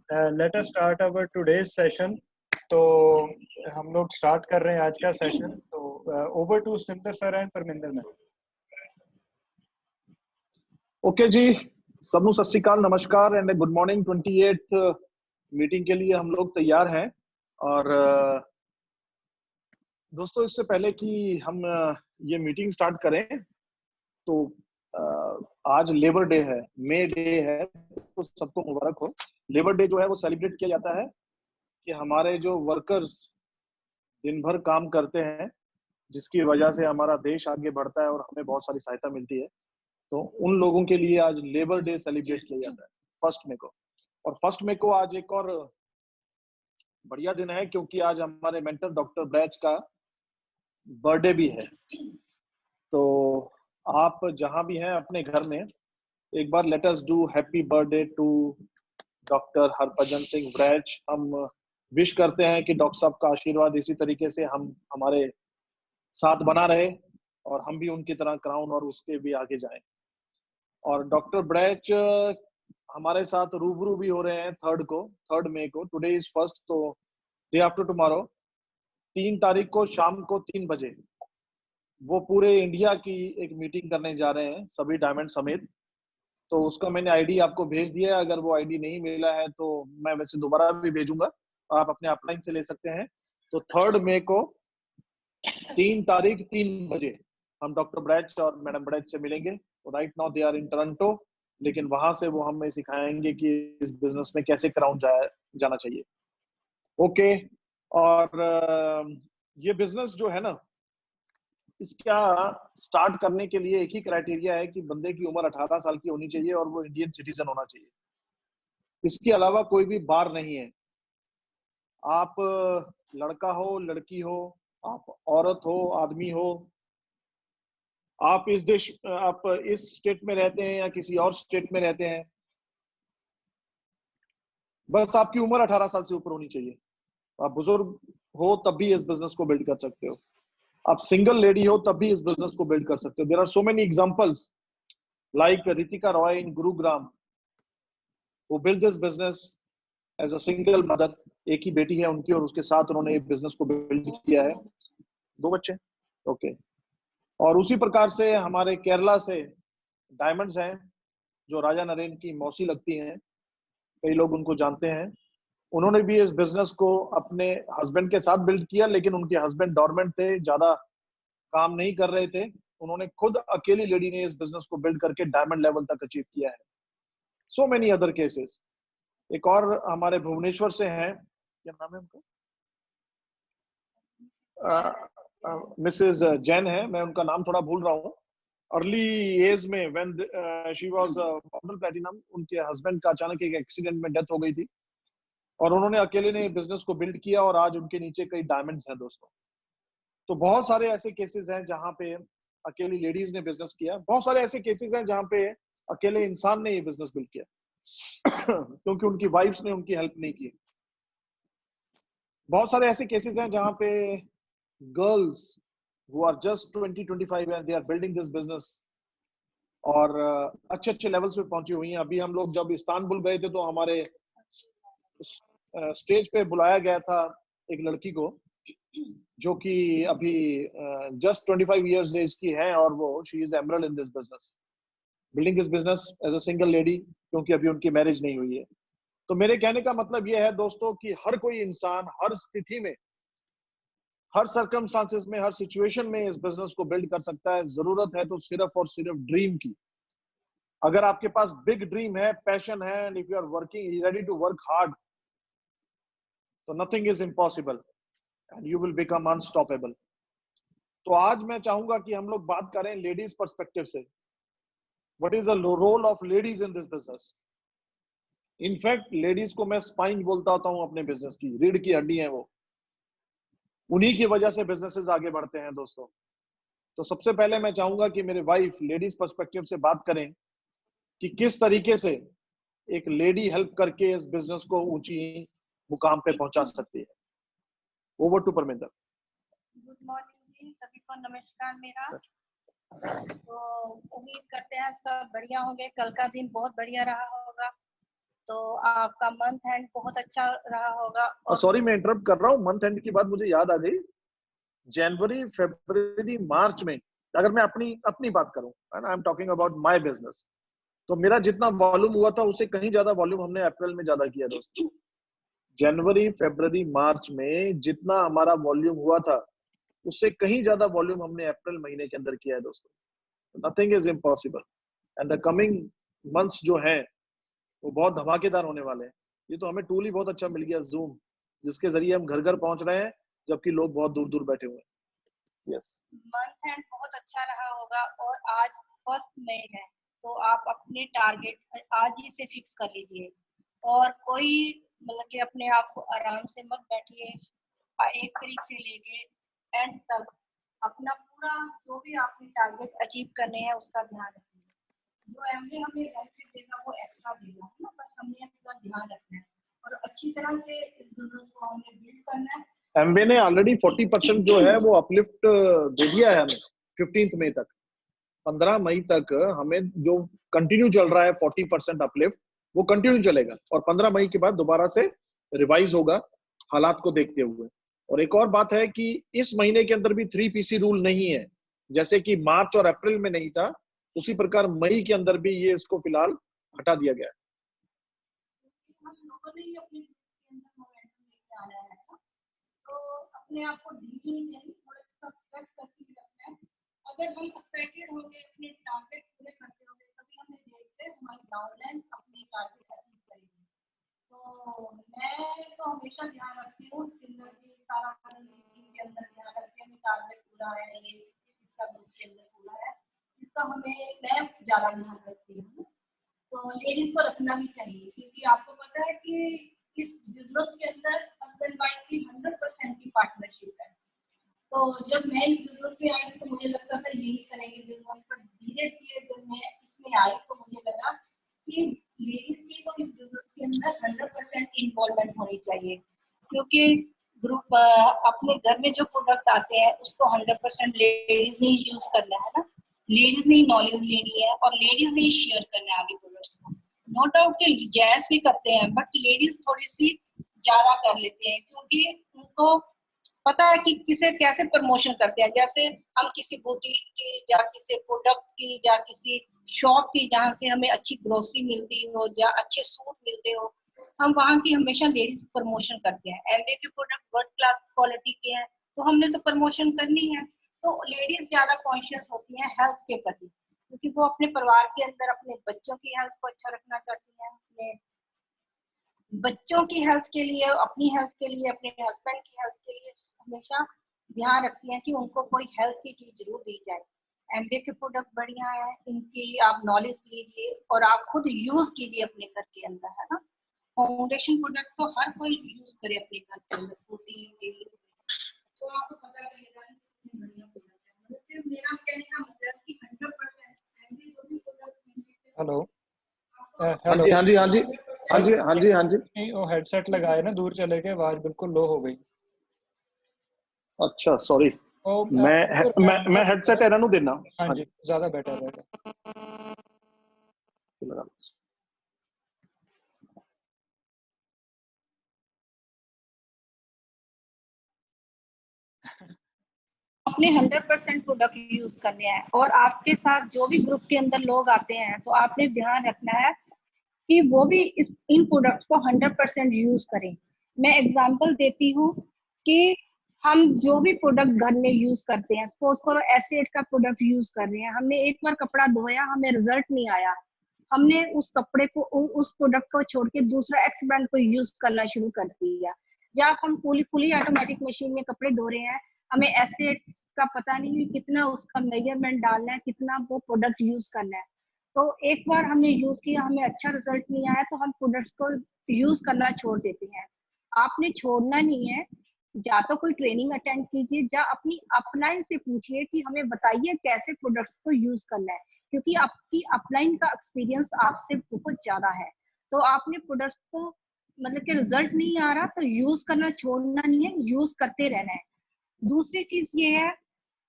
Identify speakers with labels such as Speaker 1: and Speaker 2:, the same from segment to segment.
Speaker 1: Let us start our today's session. तो हम लोग स्टार्ट कर रहे हैं आज का सेशन। तो over to Simandar sir and Parminder ma'am.
Speaker 2: Okay जी, सबनु सत श्री अकाल, नमस्कार and good morning. 28th meeting के लिए हम लोग तैयार हैं। और दोस्तों, इससे पहले कि हम ये मीटिंग स्टार्ट करें तो आज लेबर डे है, मे डे है, तो सबको मुबारक हो। लेबर डे जो है वो सेलिब्रेट किया जाता है कि हमारे जो वर्कर्स दिन भर काम करते हैं, जिसकी वजह से हमारा देश आगे बढ़ता है और हमें बहुत सारी सहायता मिलती है, तो उन लोगों के लिए आज लेबर डे सेलिब्रेट किया जाता है 1 मई को। और 1 मई को आज एक और बढ़िया दिन है क्योंकि आज हमारे मेंटर डॉक्टर ब्रैच का बर्थडे भी है। तो आप जहां भी हैं अपने घर में एक बार let us do happy birthday to doctor Harbhajan Singh Braich. हम विश करते हैं कि डॉक्टर साहब का आशीर्वाद इसी तरीके से हम हमारे साथ बना रहे और हम भी उनकी तरह क्राउन और उसके भी आगे जाएं। और डॉक्टर ब्रैच हमारे साथ रूबरू भी हो रहे हैं 3 मई को। टुडे इज 1st, तो डे आफ्टर टुमारो 3 तारीख को शाम को 3 बजे वो पूरे इंडिया की एक मीटिंग करने जा रहे हैं, सभी डायमंड समेत। तो उसका मैंने आईडी आपको भेज दिया है। अगर वो आईडी नहीं मिला है तो मैं वैसे दोबारा भी भेजूंगा, आप अपने अपलाइन से ले सकते हैं। तो 3 मई को 3 तारीख 3 बजे हम डॉक्टर ब्रैच और मैडम ब्रैच से मिलेंगे। Right now they are in Toronto, लेकिन वहां से वो हमें सिखाएंगे कि इस बिजनेस में कैसे क्राउन जाना चाहिए। ओके। और ये बिजनेस जो है ना, इसका स्टार्ट करने के लिए एक ही क्राइटेरिया है कि बंदे की उम्र 18 साल की होनी चाहिए और वो इंडियन सिटीजन होना चाहिए। इसके अलावा कोई भी बार नहीं है। आप लड़का हो, लड़की हो, आप औरत हो, आदमी हो, आप इस स्टेट में रहते हैं या किसी और स्टेट में रहते हैं, बस आपकी उम्र 18 साल से ऊपर होनी चाहिए। आप बुजुर्ग हो तब भी इस बिजनेस को बिल्ड कर सकते हो। आप सिंगल लेडी हो तब भी इस बिजनेस को बिल्ड कर सकते हो। There are so many examples like Ritika Roy in Gurugram who built this business as a single mother। एक ही बेटी है उनकी और उसके साथ उन्होंने ये बिजनेस को बिल्ड किया है। 2 बच्चे, ओके। और उसी प्रकार से हमारे केरला से डायमंड्स हैं जो राजा नरेन की मौसी लगती हैं, कई लोग उनको जानते हैं। उन्होंने भी इस बिजनेस को अपने हस्बैंड के साथ बिल्ड किया, लेकिन उनके हस्बैंड डॉर्मेंट थे, ज्यादा काम नहीं कर रहे थे। उन्होंने खुद अकेली लेडी ने इस बिजनेस को बिल्ड करके डायमंड लेवल तक अचीव किया है। So many other cases. एक और हमारे भुवनेश्वर से हैं, क्या नाम है उनका, मिसेस जैन है, मैं उनका नाम थोड़ा भूल रहा हूँ। अर्ली एज में when she was model platinum, उनके हस्बैंड का अचानक एक एक्सीडेंट में डेथ हो गई थी और उन्होंने अकेले ने बिजनेस को बिल्ड किया और आज उनके नीचे कई डायमंड्स हैं दोस्तों। तो बहुत सारे ऐसे केसेस हैं जहां पे अकेली लेडीज ने बिजनेस किया, बहुत सारे ऐसे केसेस हैं जहां पे अकेले इंसान ने ये बिजनेस बिल्ड किया क्योंकि उनकी वाइफ्स ने उनकी हेल्प नहीं की। बहुत सारे ऐसे केसेस हैं जहां पे girls who are just 20-25 and they are building this business और अच्छे अच्छे लेवल्स पे पहुंची हुई हैं। अभी हम लोग जब इस्तांबुल गए थे तो हमारे स्टेज पे बुलाया गया था एक लड़की को जो कि अभी जस्ट 25 इयर्स एज की है और वो she is emerald in this business, building this business as a single lady, क्योंकि अभी उनकी मैरिज नहीं हुई है। तो मेरे कहने का मतलब ये है दोस्तों कि हर कोई इंसान हर स्थिति में, हर सर्कमस्टांसेस में, हर सिचुएशन में इस बिजनेस को बिल्ड कर सकता है। जरूरत है तो सिर्फ और सिर्फ ड्रीम की। अगर आपके पास बिग ड्रीम है, पैशन है, and if you are working ready to work hard, तो nothing is impossible and you will become unstoppable. तो आज मैं चाहूंगा कि हम लोग बात करें लेडीज पर्सपेक्टिव से। What is the role of ladies in this business? In fact ladies को मैं स्पाइन बोलता होता हूं अपने बिजनेस की, रीढ़ की हड्डी है वो। उन्हीं की वजह से बिजनेसेस आगे बढ़ते हैं दोस्तों। तो सबसे पहले मैं चाहूंगा कि मेरे वाइफ लेडीज पर्सपेक्टिव से बात करें कि किस तरीके से एक लेडी हेल्प करके इस बिजनेस को ऊंची मुकाम पे पहुंचा सकती है। Over to Parminder.
Speaker 3: Good morning जी, सभी को नमस्कार मेरा। तो उम्मीद करते हैं सब बढ़िया होंगे, कल का दिन बहुत बढ़िया रहा होगा। तो आपका मंथ एंड बहुत अच्छा रहा होगा। और
Speaker 2: सॉरी मैं इंटरप्ट कर रहा हूँ, मंथ एंड की बात मुझे याद आ गई। जनवरी, फरवरी, मार्च में अगर मैं अपनी बात करूं, I am talking about my business, तो मेरा जितना वॉल्यूम हुआ था उससे कहीं ज्यादा वॉल्यूम हमने अप्रैल में ज्यादा किया दोस्तों। जनवरी, फरवरी, मार्च में जितना हमारा वॉल्यूम हुआ था उससे कहीं ज्यादा वॉल्यूम हमने अप्रैल महीने के अंदर किया है दोस्तों। Nothing is impossible and the coming months जो है वो बहुत धमाकेदार होने वाले हैं। ये तो हमें टूल ही बहुत अच्छा मिल गया, जूम, जिसके जरिए हम घर घर पहुंच रहे हैं जबकि लोग बहुत दूर दूर बैठे हुए हैं। यस,
Speaker 3: मंथ एंड बहुत अच्छा रहा होगा। और आज 1 मई है, तो आप अपने टारगेट आज ही से फिक्स कर लीजिए। और कोई मतलब कि अपने आप को आराम से मत बैठिए। 1 तारीख से लेके एंड तक अपना पूरा जो भी आपने टारगेट अचीव करने हैं उसका ध्यान रखिए। जो एमडी हमें बेनिफिट देगा वो एक्स्ट्रा देगा, है ना, बस हमने अपना ध्यान रखना है और अच्छी तरह से इस बिजनेस को हमने बिल्ड करना है।
Speaker 2: एमवे ने ऑलरेडी 40% जो है वो अपलिफ्ट दे दिया है हमें 15 मई तक। 15 मई तक हमें जो कंटिन्यू चल रहा है 40% अपलिफ्ट, वो कंटिन्यू चलेगा और 15 मई के बाद दोबारा से रिवाइज होगा हालात को देखते हुए। और एक और बात है कि इस महीने के अंदर भी 3PC रूल नहीं है, जैसे कि मार्च और अप्रैल में नहीं था, उसी प्रकार मई के अंदर भी ये इसको फिलहाल हटा दिया गया है।
Speaker 3: हम लोगों ने ही अपने के अंदर मोमेंटम लेके आना है ना, तो अपने आप को ढीली नहीं, थोड़ा सा स्ट्रेच करके ही रखना है। अगर हम एक्साइटेड होंगे अपने टारगेट पूरे करते होंगे तभी हमें देखते हमारी डाउनलाइन अपने टारगेट अचीव करेंगे। तो मैं तो हमेशा ध्यान रखती हूँ सिंगल सारा मीटिंग के अंदर ध्यान रखती हूँ टारगेट पूरा है, ये इसका ग्रुप के अंदर पूरा है, इसका हमें मैं ज्यादा ध्यान रखती हूँ। तो लेडीज को रखना भी चाहिए क्योंकि आपको पता है कि इस बिजनेस के अंदर हस्बैंड वाइफ की 100% की पार्टनरशिप है। तो जब मैं इस बिजनेस में आई तो मुझे लगता था यही करेंगे बिजनेस, पर धीरे धीरे जब मैं इसमें आई तो मुझे लगा कि लेडीज की तो इस बिजनेस के अंदर 100% इन्वॉल्वमेंट होनी चाहिए, क्योंकि ग्रुप अपने घर में जो प्रोडक्ट आते हैं उसको 100% लेडीज ने यूज करना है ना, लेडीज ने नॉलेज लेनी है और लेडीज ने शेयर करना है आगे प्रोडक्ट्स को। नो डाउट के जेंट्स भी करते हैं बट लेडीज थोड़ी सी ज्यादा कर लेते हैं क्योंकि उनको पता है कि किसे कैसे प्रमोशन करते हैं। जैसे हम किसी बुटीक की या किसी प्रोडक्ट की या किसी शॉप की जहाँ से हमें अच्छी ग्रोसरी मिलती हो या अच्छे सूट मिलते हो, हम वहाँ की हमेशा लेडीज प्रमोशन करते हैं। एमवे के प्रोडक्ट वर्ल्ड क्लास क्वालिटी के हैं तो हमने तो प्रमोशन करनी है। तो लेडीज ज्यादा कॉन्शियस होती हैं हेल्थ के प्रति क्योंकि वो अपने परिवार के अंदर अपने बच्चों की हेल्थ को अच्छा रखना चाहती हैं, अपने बच्चों की हेल्थ के लिए, अपनी हेल्थ के लिए, अपने हस्बैंड की हेल्थ के लिए हमेशा ध्यान रखती हैं कि उनको कोई हेल्थ की चीज जरूर दी जाए। एमवे के प्रोडक्ट बढ़िया है, इनकी आप नॉलेज लीजिए और आप खुद यूज कीजिए अपने घर के अंदर, है ना। फाउंडेशन प्रोडक्ट तो हर कोई यूज करे अपने घर के अंदर, प्रोटीन डेली, तो आपको पता चलेगा कि कितनी बढ़िया प्रोडक्ट है। मतलब सिर्फ मेरा कहने का मतलब है कि 100% एमवे जो भी प्रोडक्ट
Speaker 1: हेलो
Speaker 2: हाँ
Speaker 1: हेलो
Speaker 2: जी, हाँ जी, हाँ जी, हाँ जी, हाँ जी, हाँ जी।
Speaker 1: नहीं, वो हेडसेट लगाए ना, दूर चले गए, आवाज बिल्कुल लो हो गई।
Speaker 2: अच्छा सॉरी,
Speaker 1: वो
Speaker 2: मैं हेडसेट ਇਹਨਾਂ ਨੂੰ देना।
Speaker 1: हाँ
Speaker 2: हाँ
Speaker 1: जी,
Speaker 2: जी,
Speaker 1: ज्यादा बेटर रहेगा।
Speaker 3: अपने 100% प्रोडक्ट यूज करने हैं और आपके साथ जो भी ग्रुप के अंदर लोग आते हैं तो आपने ध्यान रखना है कि वो भी इन प्रोडक्ट्स को 100% यूज करें। मैं एग्जांपल देती हूँ कि हम जो भी प्रोडक्ट घर में यूज करते हैं, सपोज करो एसिड का प्रोडक्ट यूज कर रहे हैं, हमने एक बार कपड़ा धोया, हमें रिजल्ट नहीं आया, हमने उस कपड़े को उस प्रोडक्ट को छोड़ के दूसरा एक्स ब्रांड को यूज करना शुरू कर दिया। या हम फुली ऑटोमेटिक मशीन में कपड़े धो रहे हैं, हमें एसिड का पता नहीं है कितना उसका मेजरमेंट डालना है, कितना वो प्रोडक्ट यूज करना है। तो एक बार हमने यूज किया, हमें अच्छा रिजल्ट नहीं आया तो हम प्रोडक्ट्स को यूज करना छोड़ देते हैं। आपने छोड़ना नहीं है, या तो कोई ट्रेनिंग अटेंड कीजिए या अपनी अपलाइन से पूछिए कि हमें बताइए कैसे प्रोडक्ट्स को यूज करना है, क्योंकि आपकी अपलाइन का एक्सपीरियंस आपसे बहुत ज्यादा है। तो आपने प्रोडक्ट्स को मतलब कि रिजल्ट नहीं आ रहा तो यूज करना छोड़ना नहीं है, यूज करते रहना है। दूसरी चीज ये है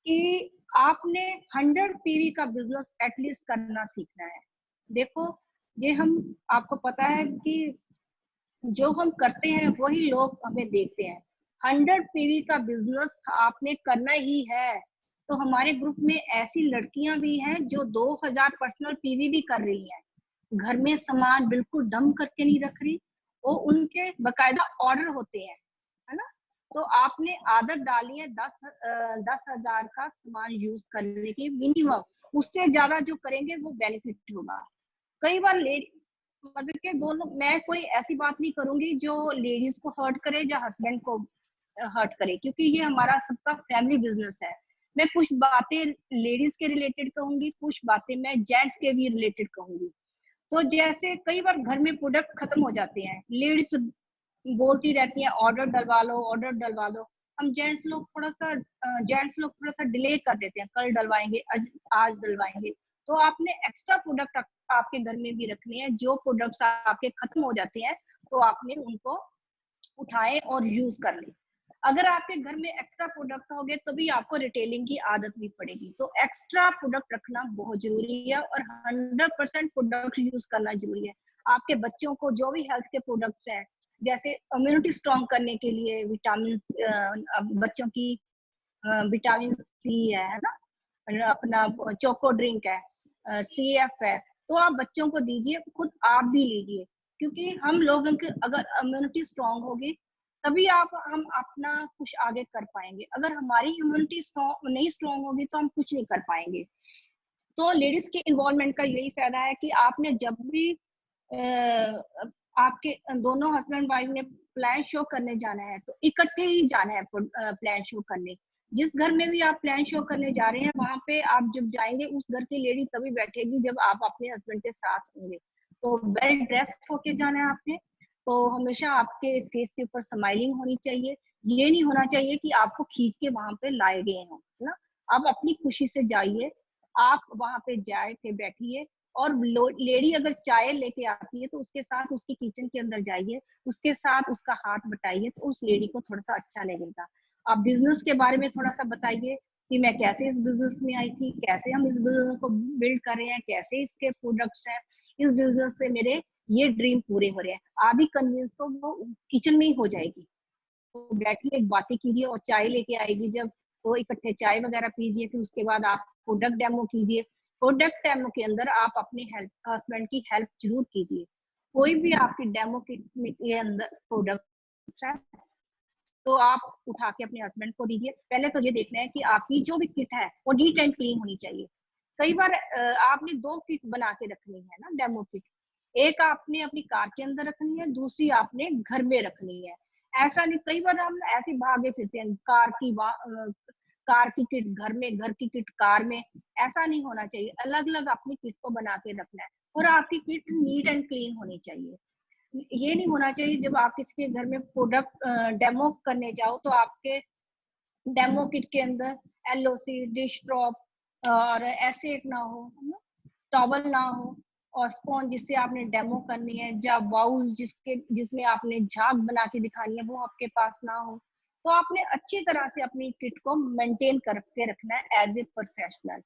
Speaker 3: कि आपने 100 PV का बिजनेस एटलीस्ट करना सीखना है। देखो ये हम आपको पता है कि जो हम करते हैं वही लोग हमें देखते हैं। 100 पीवी का बिजनेस आपने करना ही है, तो हमारे ग्रुप में ऐसी लड़कियां भी हैं जो 2000 पर्सनल पीवी भी कर रही हैं। घर में सामान बिल्कुल डम करके नहीं रख रही, वो उनके बकायदा ऑर्डर होते हैं, है ना? तो आपने आदत डाली है 10,000 का सामान यूज करने की मिनिमम, उससे ज्यादा जो करेंगे वो बेनिफिट होगा। कई बार मतलब के दोनों, मैं कोई ऐसी बात नहीं करूंगी जो लेडीज को हर्ट करे या हस्बैंड को हर्ट करे, क्योंकि ये हमारा सबका फैमिली बिजनेस है। मैं कुछ बातें लेडीज के रिलेटेड कहूंगी, कुछ बातें मैं जेंट्स के भी रिलेटेड कहूंगी। तो जैसे कई बार घर में प्रोडक्ट खत्म हो जाते हैं, लेडीज बोलती रहती हैं ऑर्डर डलवा लो, ऑर्डर डलवा दो। हम जेंट्स लोग थोड़ा सा डिले कर देते हैं, कल डलवाएंगे, आज डलवाएंगे। तो आपने एक्स्ट्रा प्रोडक्ट आपके घर में भी रखने हैं। जो प्रोडक्ट्स आपके खत्म हो जाते हैं तो आपने उनको उठाए और यूज कर ले। अगर आपके घर में एक्स्ट्रा प्रोडक्ट होंगे तभी आपको रिटेलिंग की आदत भी पड़ेगी। तो एक्स्ट्रा प्रोडक्ट रखना बहुत जरूरी है और 100% प्रोडक्ट यूज करना जरूरी है। आपके बच्चों को जो भी हेल्थ के प्रोडक्ट्स हैं, जैसे इम्यूनिटी स्ट्रॉन्ग करने के लिए विटामिन, बच्चों की विटामिन सी है ना, अपना चोको ड्रिंक है, CF है, तो आप बच्चों को दीजिए, खुद आप भी लीजिए। क्योंकि हम लोगों की अगर इम्यूनिटी स्ट्रॉन्ग होगी तभी हम अपना कुछ आगे कर पाएंगे। अगर हमारी इम्यूनिटी स्ट्रॉन्ग नहीं स्ट्रॉन्ग होगी तो हम कुछ नहीं कर पाएंगे। तो लेडीज के इन्वॉल्वमेंट का यही फायदा है कि आपने जब भी आपके दोनों हस्बैंड वाइफ ने प्लान शो करने जाना है तो इकट्ठे ही जाना है प्लान शो करने। जिस घर में भी आप प्लान शो करने जा रहे हैं वहां पे आप जब जाएंगे उस घर की लेडी तभी बैठेगी जब आप अपने हस्बैंड के साथ होंगे। तो वेल ड्रेस्ड होके जाना है आपने। तो हमेशा आपके फेस के ऊपर स्माइलिंग होनी चाहिए। ये नहीं होना चाहिए कि आपको खींच के वहां पे लाए गए हो, है ना? आप अपनी खुशी से जाइए, आप वहां पे जाए के बैठिए। और लेडी अगर चाय लेके आती है तो उसके साथ उसकी किचन के अंदर जाइए, उसके साथ उसका हाथ बटाइए, तो उस लेडी को थोड़ा सा अच्छा लगेगा। आप बिजनेस के बारे में थोड़ा सा बताइए कि मैं कैसे इस बिजनेस में आई थी, कैसे हम इस बिजनेस को बिल्ड कर रहे हैं, कैसे इसके प्रोडक्ट्स हैं, इस बिजनेस से मेरे ये ड्रीम पूरे हो रहे हैं। आधी कन्विंस तो वो किचन में ही हो जाएगी। तो बैठिए, बातें कीजिए और चाय लेके आएगी जब, तो इकट्ठे चाय वगैरह पीजिए। फिर उसके बाद आप प्रोडक्ट डेमो कीजिए। प्रोडक्ट डेमो के अंदर आप अपने हस्बैंड की हेल्प जरूर कीजिए। कोई भी आपकी डेमो के अंदर प्रोडक्ट है तो आप उठा के अपने हस्बैंड को दीजिए। पहले तो ये देखना है कि आपकी जो भी किट है वो नीट एंड क्लीन होनी चाहिए। कई बार आपने 2 किट बना के रखनी है ना, डेमो किट। एक आपने अपनी कार के अंदर रखनी है, दूसरी आपने घर में रखनी है। ऐसा नहीं, कई बार हम ऐसे भागे फिरते हैं, कार की किट घर में, घर की किट कार में। ऐसा नहीं होना चाहिए। अलग अलग अपनी किट को बना के रखना है और आपकी किट नीट एंड क्लीन होनी चाहिए। ये नहीं होना चाहिए जब आप किसी के घर में प्रोडक्ट डेमो करने जाओ तो आपके डेमो किट के अंदर LOC, डिश ड्रॉप और एसेट ना हो, टॉवल ना हो, और स्पॉन्ज जिससे आपने डेमो करनी है, या बाउल जिसमें आपने झाग बना के दिखानी है वो आपके पास ना हो। तो आपने अच्छी तरह से अपनी किट को मेंटेन करके रखना है एज ए प्रोफेशनल।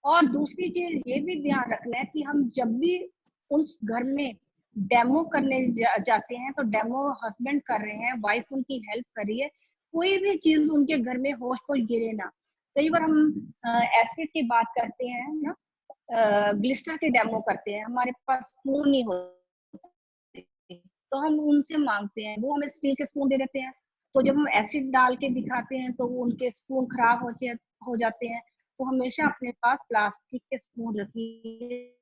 Speaker 3: और दूसरी चीज ये भी ध्यान रखना है कि हम जब भी उस घर में डेमो करने जाते हैं तो डेमो हस्बैंड कर रहे हैं, वाइफ उनकी हेल्प कर रही है, कोई भी चीज उनके घर में होश पर गिरे ना। कई बार हम एसिड की बात करते हैं ना, ग्लिस्टर के डेमो करते हैं, हमारे पास स्पून नहीं होते तो हम उनसे मांगते हैं, वो हमें स्टील के स्पून दे देते हैं। तो जब हम एसिड डाल के दिखाते हैं तो वो उनके स्पून खराब हो जाते हैं। तो हमेशा अपने पास प्लास्टिक के स्पून रखिए,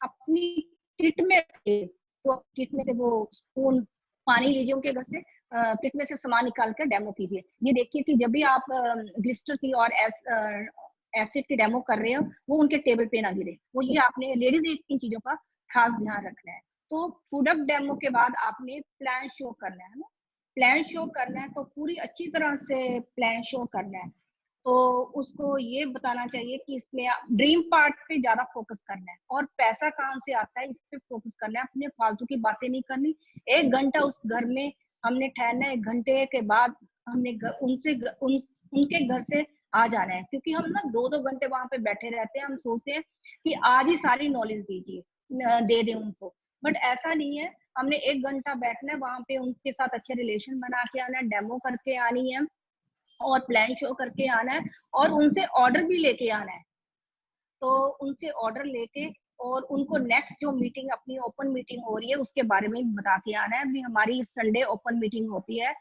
Speaker 3: अपनी किट में रखिए। तो किट में से वो स्पून पानी लीजिए उनके घर से, किट में से सामान निकाल कर डेमो कीजिए। ये देखिए कि जब भी आप ग्लिस्टर की और एसिड की डेमो कर रहे हो वो उनके टेबल पे ना गिरे। वो ये आपने लेडीज इन चीजों का खास ध्यान रखना है। तो प्रोडक्ट डेमो के बाद आपने प्लान शो करना है ना, प्लान शो करना है तो पूरी अच्छी तरह से प्लान शो करना है। तो उसको ये बताना चाहिए कि इसमें ड्रीम पार्ट पे ज्यादा फोकस करना है और पैसा कहाँ से आता है इस पे फोकस करना है। अपने फालतू की बातें नहीं करनी। 1 घंटा उस घर में हमने ठहरना है, 1 घंटे के बाद हमने उनके घर से आ जाना है। क्योंकि हम ना 2-2 घंटे वहां पे बैठे रहते हैं, हम सोचते हैं कि आज ही सारी नॉलेज दीजिए,
Speaker 4: दे दें उनको, बट ऐसा नहीं है। हमने 1 घंटा बैठना है वहाँ पे, उनके साथ अच्छे रिलेशन बना के आना है, डेमो करके आनी है और प्लान शो करके आना है और उनसे ऑर्डर भी लेके आना है। तो उनसे ऑर्डर लेके और उनको नेक्स्ट जो मीटिंग अपनी ओपन मीटिंग हो रही है उसके बारे में बता के आना है। अभी हमारी संडे ओपन मीटिंग होती है,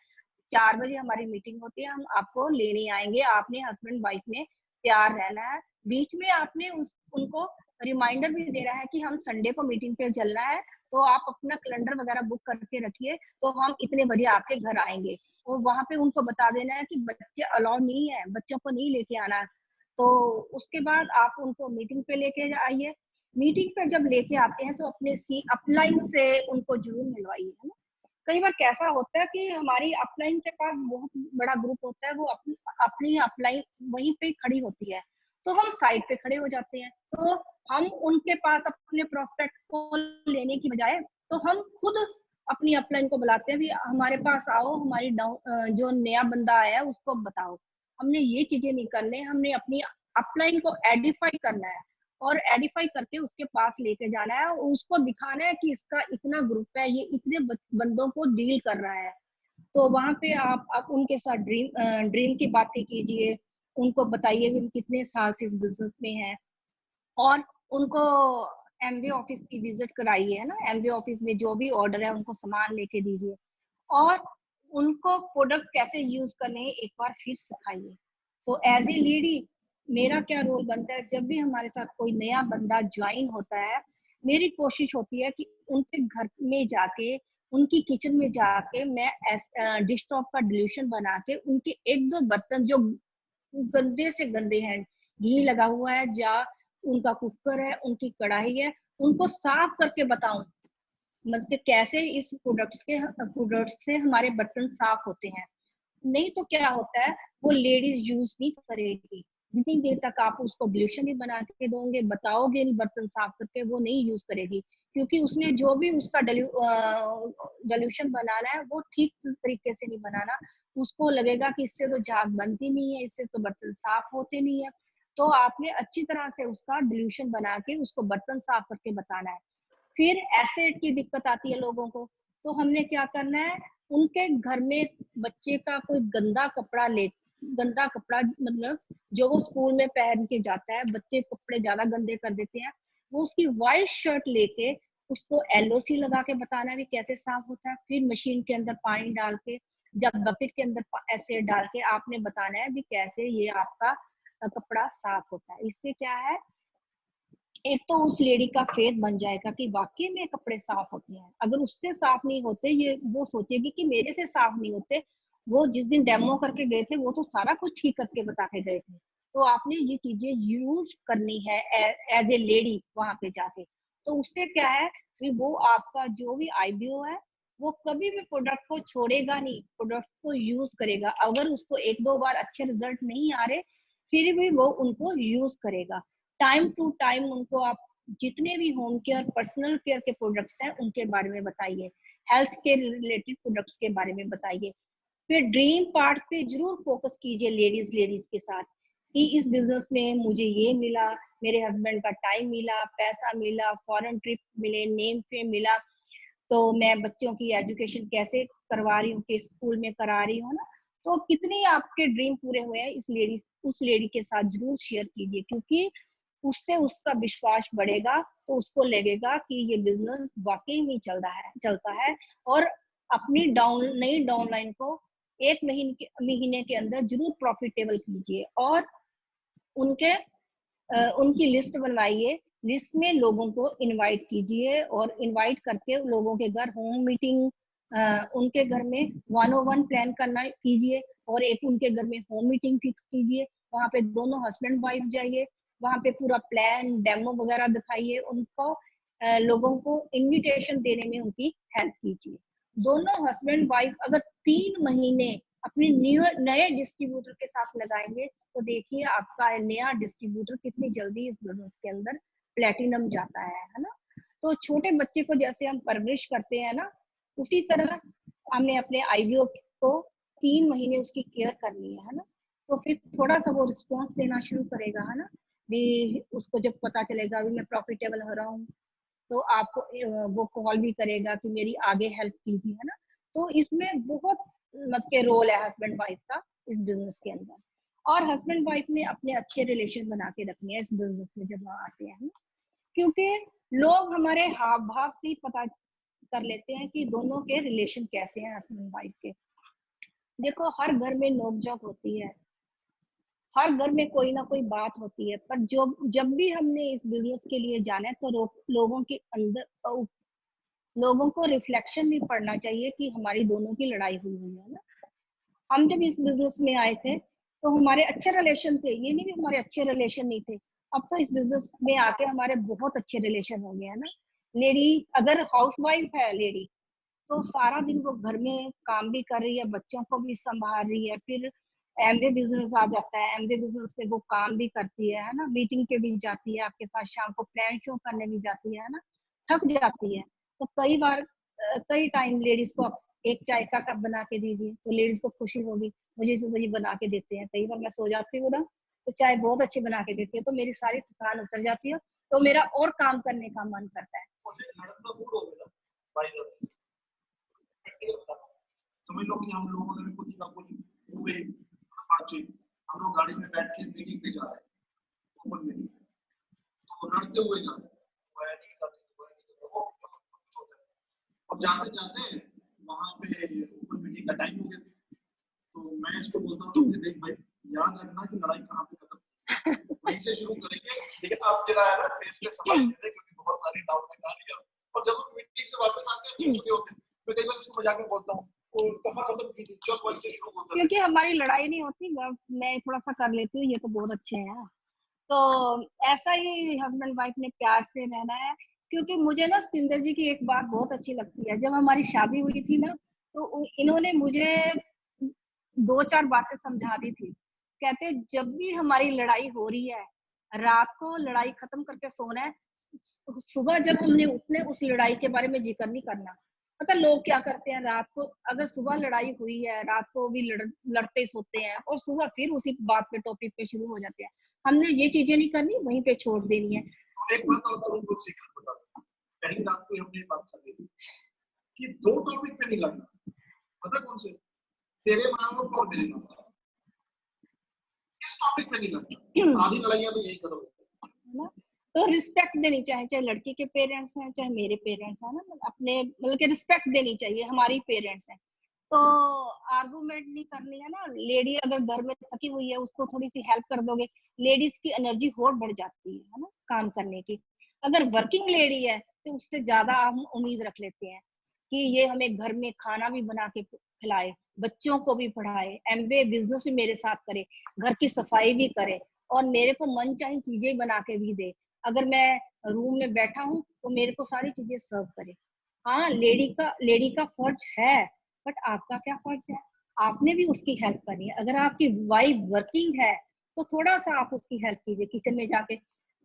Speaker 4: 4 बजे हमारी मीटिंग होती है, हम आपको लेने आएंगे, आपने हस्बैंड वाइफ ने तैयार रहना है। बीच में आपने उनको रिमाइंडर भी दे रहा है कि हम संडे को मीटिंग पे चलना है, तो आप अपना कैलेंडर वगैरह बुक करके रखिए, तो हम इतने बजे आपके घर आएंगे। और वहां पे उनको बता देना है कि बच्चे अलाउ नहीं है, बच्चों को नहीं लेके आना। तो उसके बाद आप उनको मीटिंग पे लेके आइए। मीटिंग पे जब लेके आते हैं तो अपने सी अपलाइन से उनको जरूर मिलवाइए, है ना। कई बार कैसा होता है कि हमारी अपलाइन के पास बहुत बड़ा ग्रुप होता है, वो अपनी अपलाइन वहीं पे खड़ी होती है, तो हम साइड पे खड़े हो जाते हैं। तो हम उनके पास अपने प्रोस्पेक्ट को लेने की बजाय तो हम खुद अपनी अपलाइन को बुलाते हैं, भी हमारे पास आओ, हमारी जो नया बंदा आया है उसको बताओ। हमने ये चीजें नहीं करने, हमने अपनी अपलाइन को एडिफाई करना है और एडिफाई करके उसके पास लेके जाना है और उसको दिखाना है कि इसका इतना ग्रुप है, ये इतने बंदों को डील कर रहा है। तो वहां पे आप उनके साथ ड्रीम की बातें कीजिए, उनको बताइए कि कितने साल से इस बिजनेस में है और उनको एमवे ऑफिस की विजिट कराइए, है ना। एमवे ऑफिस में जो भी ऑर्डर है उनको सामान लेके दीजिए और उनको प्रोडक्ट कैसे यूज करने हैं एक बार फिर सिखाइए। तो एज ए लेडी मेरा क्या रोल बनता है, जब भी हमारे साथ कोई नया बंदा ज्वाइन होता है, मेरी कोशिश होती है कि उनके घर में जाके, उनकी किचन में जाके मैं डिश टॉप का डिल्यूशन बना के उनके 1-2 बर्तन जो गंदे से गंदे हैं, घी लगा हुआ है या उनका कुकर है, उनकी कढ़ाई है, उनको साफ करके बताऊं मतलब कैसे इस प्रोडक्ट्स से हमारे बर्तन साफ होते हैं। नहीं तो क्या होता है, वो लेडीज यूज नहीं करेगी। जितनी देर तक आप उसको ब्लूशन ही बना के दोगे, बताओगे नहीं बर्तन साफ करके, वो नहीं यूज करेगी, क्योंकि उसने जो भी उसका डल्यूशन बनाना है वो ठीक तरीके से नहीं बनाना। उसको लगेगा कि इससे तो झाग बनती नहीं है, इससे तो बर्तन साफ होते नहीं है। तो आपने अच्छी तरह से उसका डिल्यूशन बना के उसको बर्तन साफ करके बताना है। फिर एसिड की दिक्कत आती है लोगों को, तो हमने क्या करना है, उनके घर में बच्चे का कोई गंदा कपड़ा मतलब जो वो स्कूल में पहन के जाता है, बच्चे कपड़े ज्यादा गंदे कर देते हैं, वो उसकी वाइट शर्ट लेके उसको एलओसी लगा के बताना भी कैसे साफ होता है। फिर मशीन के अंदर पानी डाल के, जब बकेट के अंदर एसिड डाल के आपने बताना है भी कैसे ये आपका कपड़ा साफ होता है। इससे क्या है, एक तो उस लेडी का फेथ बन जाएगा कि वाकई में कपड़े साफ होते हैं। अगर उससे साफ नहीं होते, ये वो सोचेगी कि मेरे से साफ नहीं होते, वो जिस दिन डेमो करके गए थे वो तो सारा कुछ ठीक करके बता के गए थे। तो आपने ये चीजें यूज करनी है एज ए लेडी वहां पे जाके। तो उससे क्या है कि वो आपका जो भी आईबीओ है वो कभी भी प्रोडक्ट को छोड़ेगा नहीं, प्रोडक्ट को यूज करेगा। अगर उसको 1-2 बार अच्छे रिजल्ट नहीं आ रहे फिर भी वो उनको यूज करेगा। टाइम टू टाइम उनको आप जितने भी होम केयर पर्सनल केयर के प्रोडक्ट्स हैं उनके बारे में बताइए, हेल्थ के रिलेटेड प्रोडक्ट्स के बारे में बताइए। फिर ड्रीम पार्ट पे जरूर फोकस कीजिए लेडीज के साथ कि इस बिजनेस में मुझे ये मिला, मेरे हस्बैंड का टाइम मिला, पैसा मिला, फॉरेन ट्रिप मिले, नेम फेम मिला, तो मैं बच्चों की एजुकेशन कैसे करवा रही हूँ, किस स्कूल में करा रही हूँ ना। तो कितने आपके ड्रीम पूरे हुए हैं उस लेडी के साथ जरूर शेयर कीजिए, क्योंकि उससे उसका विश्वास बढ़ेगा, तो उसको लगेगा कि ये बिजनेस वाकई में चलता है। और अपनी नई डाउनलाइन को 1 महीने के अंदर जरूर प्रॉफिटेबल कीजिए और उनकी लिस्ट बनवाइए। लिस्ट में लोगों को इनवाइट कीजिए और इनवाइट करके लोगों के घर होम मीटिंग, उनके घर में 101 प्लान करना कीजिए और एक उनके घर में होम मीटिंग फिक्स कीजिए। वहां पे दोनों हस्बैंड वाइफ जाइए, वहां पे पूरा प्लान डेमो वगैरह दिखाइए उनको, लोगों को इनविटेशन देने में उनकी हेल्प कीजिए। दोनों हस्बैंड वाइफ अगर 3 महीने अपने नए डिस्ट्रीब्यूटर के साथ लगाएंगे तो देखिए आपका नया डिस्ट्रीब्यूटर कितनी जल्दी इस बिजनेस के अंदर प्लेटिनम जाता है ना। तो छोटे बच्चे को जैसे हम परवरिश करते हैं ना, उसी तरह हमने अपने आईवीओ को 3 महीने उसकी केयर करनी है ना। तो फिर थोड़ा सा वो रिस्पॉन्स देना शुरू करेगा, है ना। भी उसको जब पता चलेगा भी मैं प्रॉफिटेबल हो रहा हूँ, तो आपको वो कॉल भी करेगा कि मेरी आगे हेल्प कीजिए, है ना। तो इसमें बहुत मतलब के रोल है हस्बैंड वाइफ का इस बिजनेस के अंदर। और हस्बैंड वाइफ ने अपने अच्छे रिलेशन बना के रखने हैं इस बिजनेस में जब वहाँ आते हैं, क्योंकि लोग हमारे हाव भाव से ही पता कर लेते हैं कि दोनों के रिलेशन कैसे हैं हस्बैंड वाइफ के। देखो हर घर में नोक-झोंक होती है, हर घर में कोई ना कोई बात होती है, पर जो जब भी हमने इस बिजनेस के लिए जाना है तो लोगों के अंदर लोगों को रिफ्लेक्शन भी पड़ना चाहिए कि हमारी दोनों की लड़ाई हुई है ना। हम जब इस बिजनेस में आए थे तो हमारे अच्छे रिलेशन थे, ये नहीं कि हमारे अच्छे रिलेशन नहीं थे। अब तो इस बिजनेस में आके हमारे बहुत अच्छे रिलेशन हो गए हैं ना। लेडी अगर हाउसवाइफ है लेडी, तो सारा दिन वो घर में काम भी कर रही है, बच्चों को भी संभाल रही है, फिर एमवे बिजनेस आ जाता है, एमवे बिजनेस में वो काम भी करती है ना, मीटिंग पे भी जाती है, आपके साथ शाम को प्लान शो करने भी जाती है ना, थक जाती है। तो कई बार कई टाइम लेडीज को आप एक चाय का कप बना के दीजिए तो लेडीज को खुशी होगी, मुझे सुबह ये बना के देते हैं। कई बार मैं सो जाती हूँ ना तो चाय बहुत अच्छी बना के देती है, तो मेरी सारी थकान उतर जाती है, तो मेरा और काम करने का मन करता है।
Speaker 2: समझ लो कि हम लोगों ने कुछ ना कुछ हुए बातचीत, हम लोग गाड़ी में बैठ के मीटिंग पे जा रहे हैं, ओपन मीटिंग, तो लड़ते हुए जा रहे हैं, और जाते जाते वहां पे ओपन मीटिंग का टाइम हो गया, तो मैं इसको बोलता हूँ तो देख भाई याद रखना कि लड़ाई कहाँ पे खत्म वहीं से शुरू करेंगे, लेकिन आप जरा है ना फेस पे समझ लेते क्योंकि बहुत सारी डाउट में डाल दिया, और जब हम मीटिंग से वापस आते हैं चुके होते हैं, मैं कई बार इसको मजाक में बोलता हूँ
Speaker 4: क्योंकि हमारी लड़ाई नहीं होती, बस मैं थोड़ा सा कर लेती हूँ, ये तो बहुत अच्छे हैं। तो ऐसा ही हस्बैंड वाइफ ने प्यार से रहना है। क्योंकि मुझे ना सिंदर जी की एक बात बहुत अच्छी लगती है, जब हमारी शादी हुई थी ना तो इन्होंने मुझे 2-4 बातें समझा दी थी। कहते जब भी हमारी लड़ाई हो रही है, रात को लड़ाई खत्म करके सोना है, सुबह जब हमने उठने उस लड़ाई के बारे में जिक्र नहीं करना। पता लोग क्या करते हैं, रात को अगर सुबह लड़ाई हुई है, रात को भी लड़ते सोते हैं और सुबह फिर उसी बात पे टॉपिक पे शुरू हो जाते हैं। हमने ये चीजें नहीं करनी, वहीं पे छोड़ देनी है।
Speaker 2: एक बात और तुमको सीखना बता, पहली रात को हमने बात कर ली थी कि 2 टॉपिक पे नहीं लड़ना, पता कौन से? तेरे माँ बाप और मेरे माँ बाप, इस टॉपिक पे नहीं लड़ना। आधी लड़ाइयां तो यही खत्म होती है।
Speaker 4: तो रिस्पेक्ट देनी चाहिए, चाहे लड़की के पेरेंट्स हैं चाहे मेरे पेरेंट्स हैं ना, अपने मतलब कि रिस्पेक्ट देनी चाहिए, हमारी पेरेंट्स हैं। तो आर्गुमेंट नहीं करनी है ना। लेडी अगर घर में थकी हुई है उसको थोड़ी सी हेल्प कर दोगे, लेडीज की एनर्जी और बढ़ जाती है ना काम करने की। अगर वर्किंग लेडी है तो उससे ज्यादा हम उम्मीद रख लेते हैं कि ये हमें घर में खाना भी बना के खिलाए, बच्चों को भी पढ़ाए, एमबीए बिजनेस भी मेरे साथ करे, घर की सफाई भी करे और मेरे को मन चाही चीजें बना के भी दे। अगर मैं रूम में बैठा हूँ तो मेरे को सारी चीजें सर्व करे। हाँ, लेडी का फर्ज है, बट आपका क्या फर्ज है? आपने भी उसकी हेल्प करनी है। अगर आपकी वाइफ वर्किंग है तो थोड़ा सा आप उसकी हेल्प कीजिए किचन में जाके,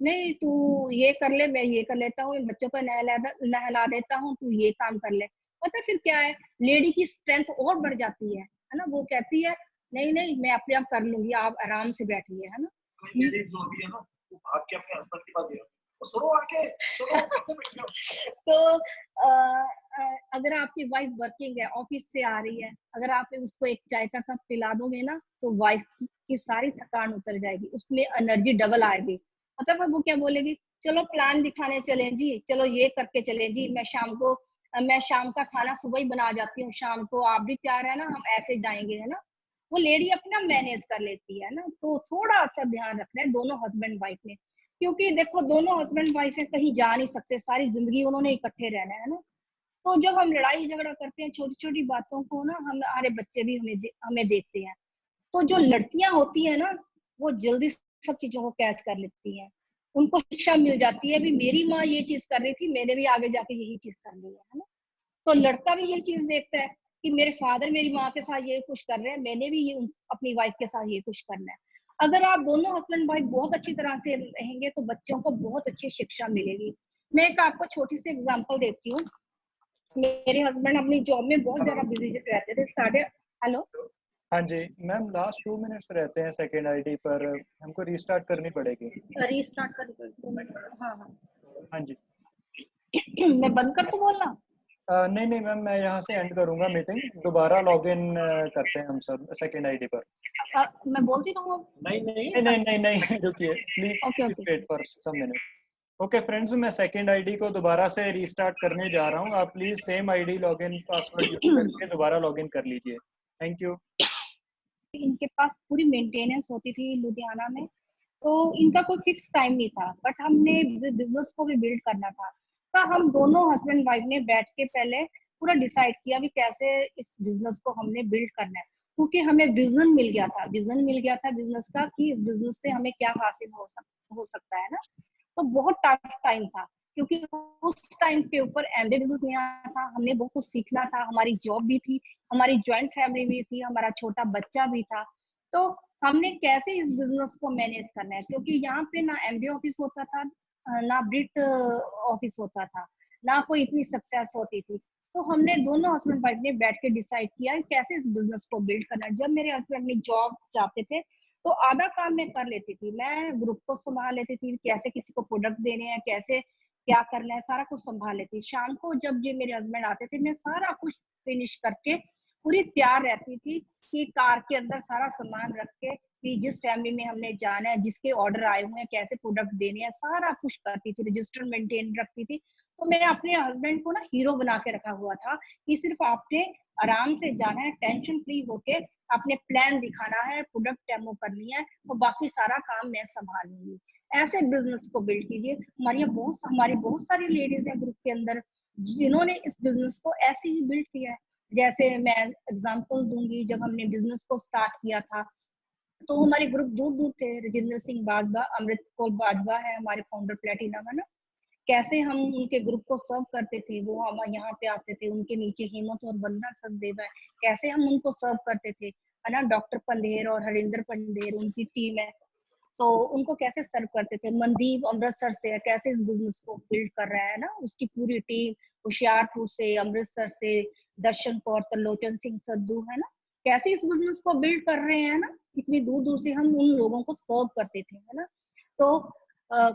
Speaker 4: नहीं तू ये कर ले, मैं ये कर लेता हूँ, बच्चों को नहला देता हूँ, तू ये काम कर ले। पता फिर क्या है, लेडी की स्ट्रेंथ और बढ़ जाती है ना। वो कहती है नहीं नहीं मैं अपने आप कर लूंगी, आप आराम से बैठिए, है ना।
Speaker 2: लेडीज जो भी है ना वो भाग के अपने हस्बैंड के पास गया, सुनो आके सुनो
Speaker 4: तो अगर आपकी वाइफ वर्किंग है, ऑफिस से आ रही है, अगर आप उसको एक चाय का कप पिला दोगे ना तो वाइफ की सारी थकान उतर जाएगी, उसमें एनर्जी डबल आएगी। मतलब वो क्या बोलेगी, चलो प्लान दिखाने चले जी, चलो ये करके चले जी, मैं शाम का खाना सुबह ही बना जाती हूँ, शाम को आप भी तैयार है ना, हम ऐसे जाएंगे, है ना। वो लेडी अपना मैनेज कर लेती है ना। तो थोड़ा सा ध्यान रखना है दोनों हस्बैंड वाइफ ने, क्योंकि देखो दोनों हस्बैंड वाइफ है, कहीं जा नहीं सकते, सारी जिंदगी उन्होंने इकट्ठे रहना है ना। तो जब हम लड़ाई झगड़ा करते हैं छोटी छोटी बातों को ना, हमारे बच्चे भी हमें देखते हैं। तो जो लड़कियां होती है ना वो जल्दी सब चीजों को कैच कर लेती हैं, उनको शिक्षा मिल जाती है, भी मेरी माँ ये चीज कर रही थी, मैंने भी आगे जाके यही चीज करनी है ना। तो लड़का भी ये चीज देखता है कि मेरे फादर मेरी माँ के साथ ये कुछ कर रहे हैं, मैंने भी ये अपनी वाइफ के साथ ये कुछ करना है। अगर आप दोनों हस्बैंड वाइफ बहुत अच्छी तरह से रहेंगे तो बच्चों को बहुत अच्छी शिक्षा मिलेगी। मैं एक आपको छोटी सी एग्जांपल देती हूँ। मेरे हस्बैंड अपनी जॉब में बहुत ज्यादा बिजी रहते थे, हेलो।
Speaker 1: हाँ जी मैम, लास्ट 2 मिनट्स रहते हैं सेकेंड आईडी पर, हमको रीस्टार्ट करनी पड़ेगी।
Speaker 4: रीस्टार्ट कर, हाँ हाँ
Speaker 1: हाँ जी।
Speaker 4: मैं बंद कर तो बोलना?
Speaker 1: नहीं नहीं मैम, मैं यहाँ से एंड करूंगा मीटिंग, दोबारा लॉग इन करते हैं हम सब सेकंड आईडी पर।
Speaker 4: मैं बोलती रहूँ अब?
Speaker 2: नहीं नहीं
Speaker 1: नहीं नहीं नहीं नहीं रुकिए please,
Speaker 4: okay
Speaker 1: please
Speaker 4: okay.
Speaker 1: Wait for some minute. Okay friends, मैं सेकंड आईडी को दोबारा से रीस्टार्ट करने जा रहा हूँ, आप please same ID login password use करके दोबारा लॉगिन कर लीजिए। Thank you.
Speaker 4: इनके पास पूरी मेंटेनेंस होती थी लुधियाना में, तो इनका कोई फिक्स टाइम नहीं था, बट हमने बिजनेस को भी बिल्ड करना था। तो हम दोनों हस्बैंड वाइफ ने बैठ के पहले पूरा डिसाइड किया भी कैसे इस बिजनेस को हमने बिल्ड करना है, क्योंकि हमें विजन मिल गया था, विजन मिल गया था बिजनेस का कि इस बिजनेस से हमें क्या हासिल हो सकता है ना। तो बहुत टफ टाइम था, क्योंकि उस टाइम के ऊपर एमबीए बिजनेस नहीं आया था, हमने बहुत कुछ सीखना था, हमारी जॉब भी थी, हमारी जॉइंट फैमिली भी थी, हमारा छोटा बच्चा भी था। तो हमने कैसे इस बिजनेस को मैनेज करना है, क्योंकि यहाँ पे ना एमबीए ऑफिस होता था, ना ब्रिट ऑफिस होता था, ना कोई इतनी सक्सेस होती थी। तो हमने दोनों हस्बैंड वाइफ ने बैठ के डिसाइड किया कैसे इस बिजनेस को बिल्ड करना है। जब मेरे हस्बैंड अपनी जॉब जाते थे तो आधा काम मैं कर लेती थी, मैं ग्रुप को संभाल लेती थी, कैसे किसी को प्रोडक्ट देने हैं, कैसे क्या करना है, सारा कुछ संभाल लेती थी। शाम को जब ये मेरे हस्बैंड आते थे, मैं सारा कुछ फिनिश करके पूरी तैयार रहती थी कि कार के अंदर सारा सामान रख के कि जिस फैमिली में हमने जाना है, जिसके ऑर्डर आए हुए हैं, कैसे प्रोडक्ट देने हैं, सारा कुछ करती थी, रजिस्टर मेंटेन रखती थी। तो मैंने अपने हस्बैंड को ना हीरो बना के रखा हुआ था कि सिर्फ आपने आराम से जाना है, टेंशन फ्री होके अपने प्लान दिखाना है, प्रोडक्ट डेमो करनी है, और बाकी सारा काम मैं संभाल लूंगी। ऐसे बिजनेस को बिल्ड कीजिए। हमारी बहुत सारी लेडीज है ग्रुप के अंदर जिन्होंने इस बिजनेस को ऐसे ही बिल्ड किया है। जैसे मैं एग्जांपल दूंगी, जब हमने बिजनेस को स्टार्ट किया था तो हमारे ग्रुप दूर दूर थे। राजेंद्र सिंह बाजवा, अमृत कौर बाजवा है हमारे फाउंडर प्लेटिनम, है ना। कैसे हम उनके ग्रुप को सर्व करते थे, वो हम यहाँ पे आते थे, उनके नीचे हेमंत और वंदना सचदेवा है, कैसे हम उनको सर्व करते थे, है ना। डॉक्टर पंधेर और हरिंदर पंधेर उनकी टीम है, तो उनको कैसे सर्व करते थे। मनदीप अमृतसर से कैसे इस बिजनेस को बिल्ड कर रहा है ना, उसकी पूरी टीम होशियारपुर से, अमृतसर से दर्शन कौर, त्रिलोचन सिंह सद्दू, है ना, कैसे इस बिजनेस को बिल्ड कर रहे हैं ना। इतनी दूर दूर से हम उन लोगों को सर्व करते थे, है ना। तो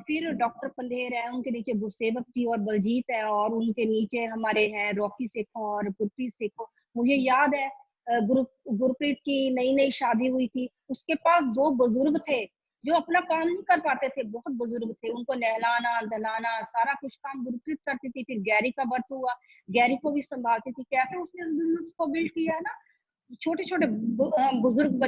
Speaker 4: फिर डॉक्टर पंधेर है, उनके नीचे गुरसेवक जी और बलजीत है, और उनके नीचे हमारे हैं रॉकी सेखो और गुरप्रीत सेखो। मुझे याद है गुरप्रीत की नई नई शादी हुई थी, उसके पास दो बुजुर्ग थे जो अपना काम नहीं कर पाते थे, बहुत बुजुर्ग थे, उनको नहलाना धलाना सारा कुछ काम गुरप्रीत करती थी। फिर गैरी का बर्थ हुआ, गैरी को भी संभालती थी। कैसे उसने इस बिजनेस को बिल्ड किया ना, छोटे छोटे बुजुर्ग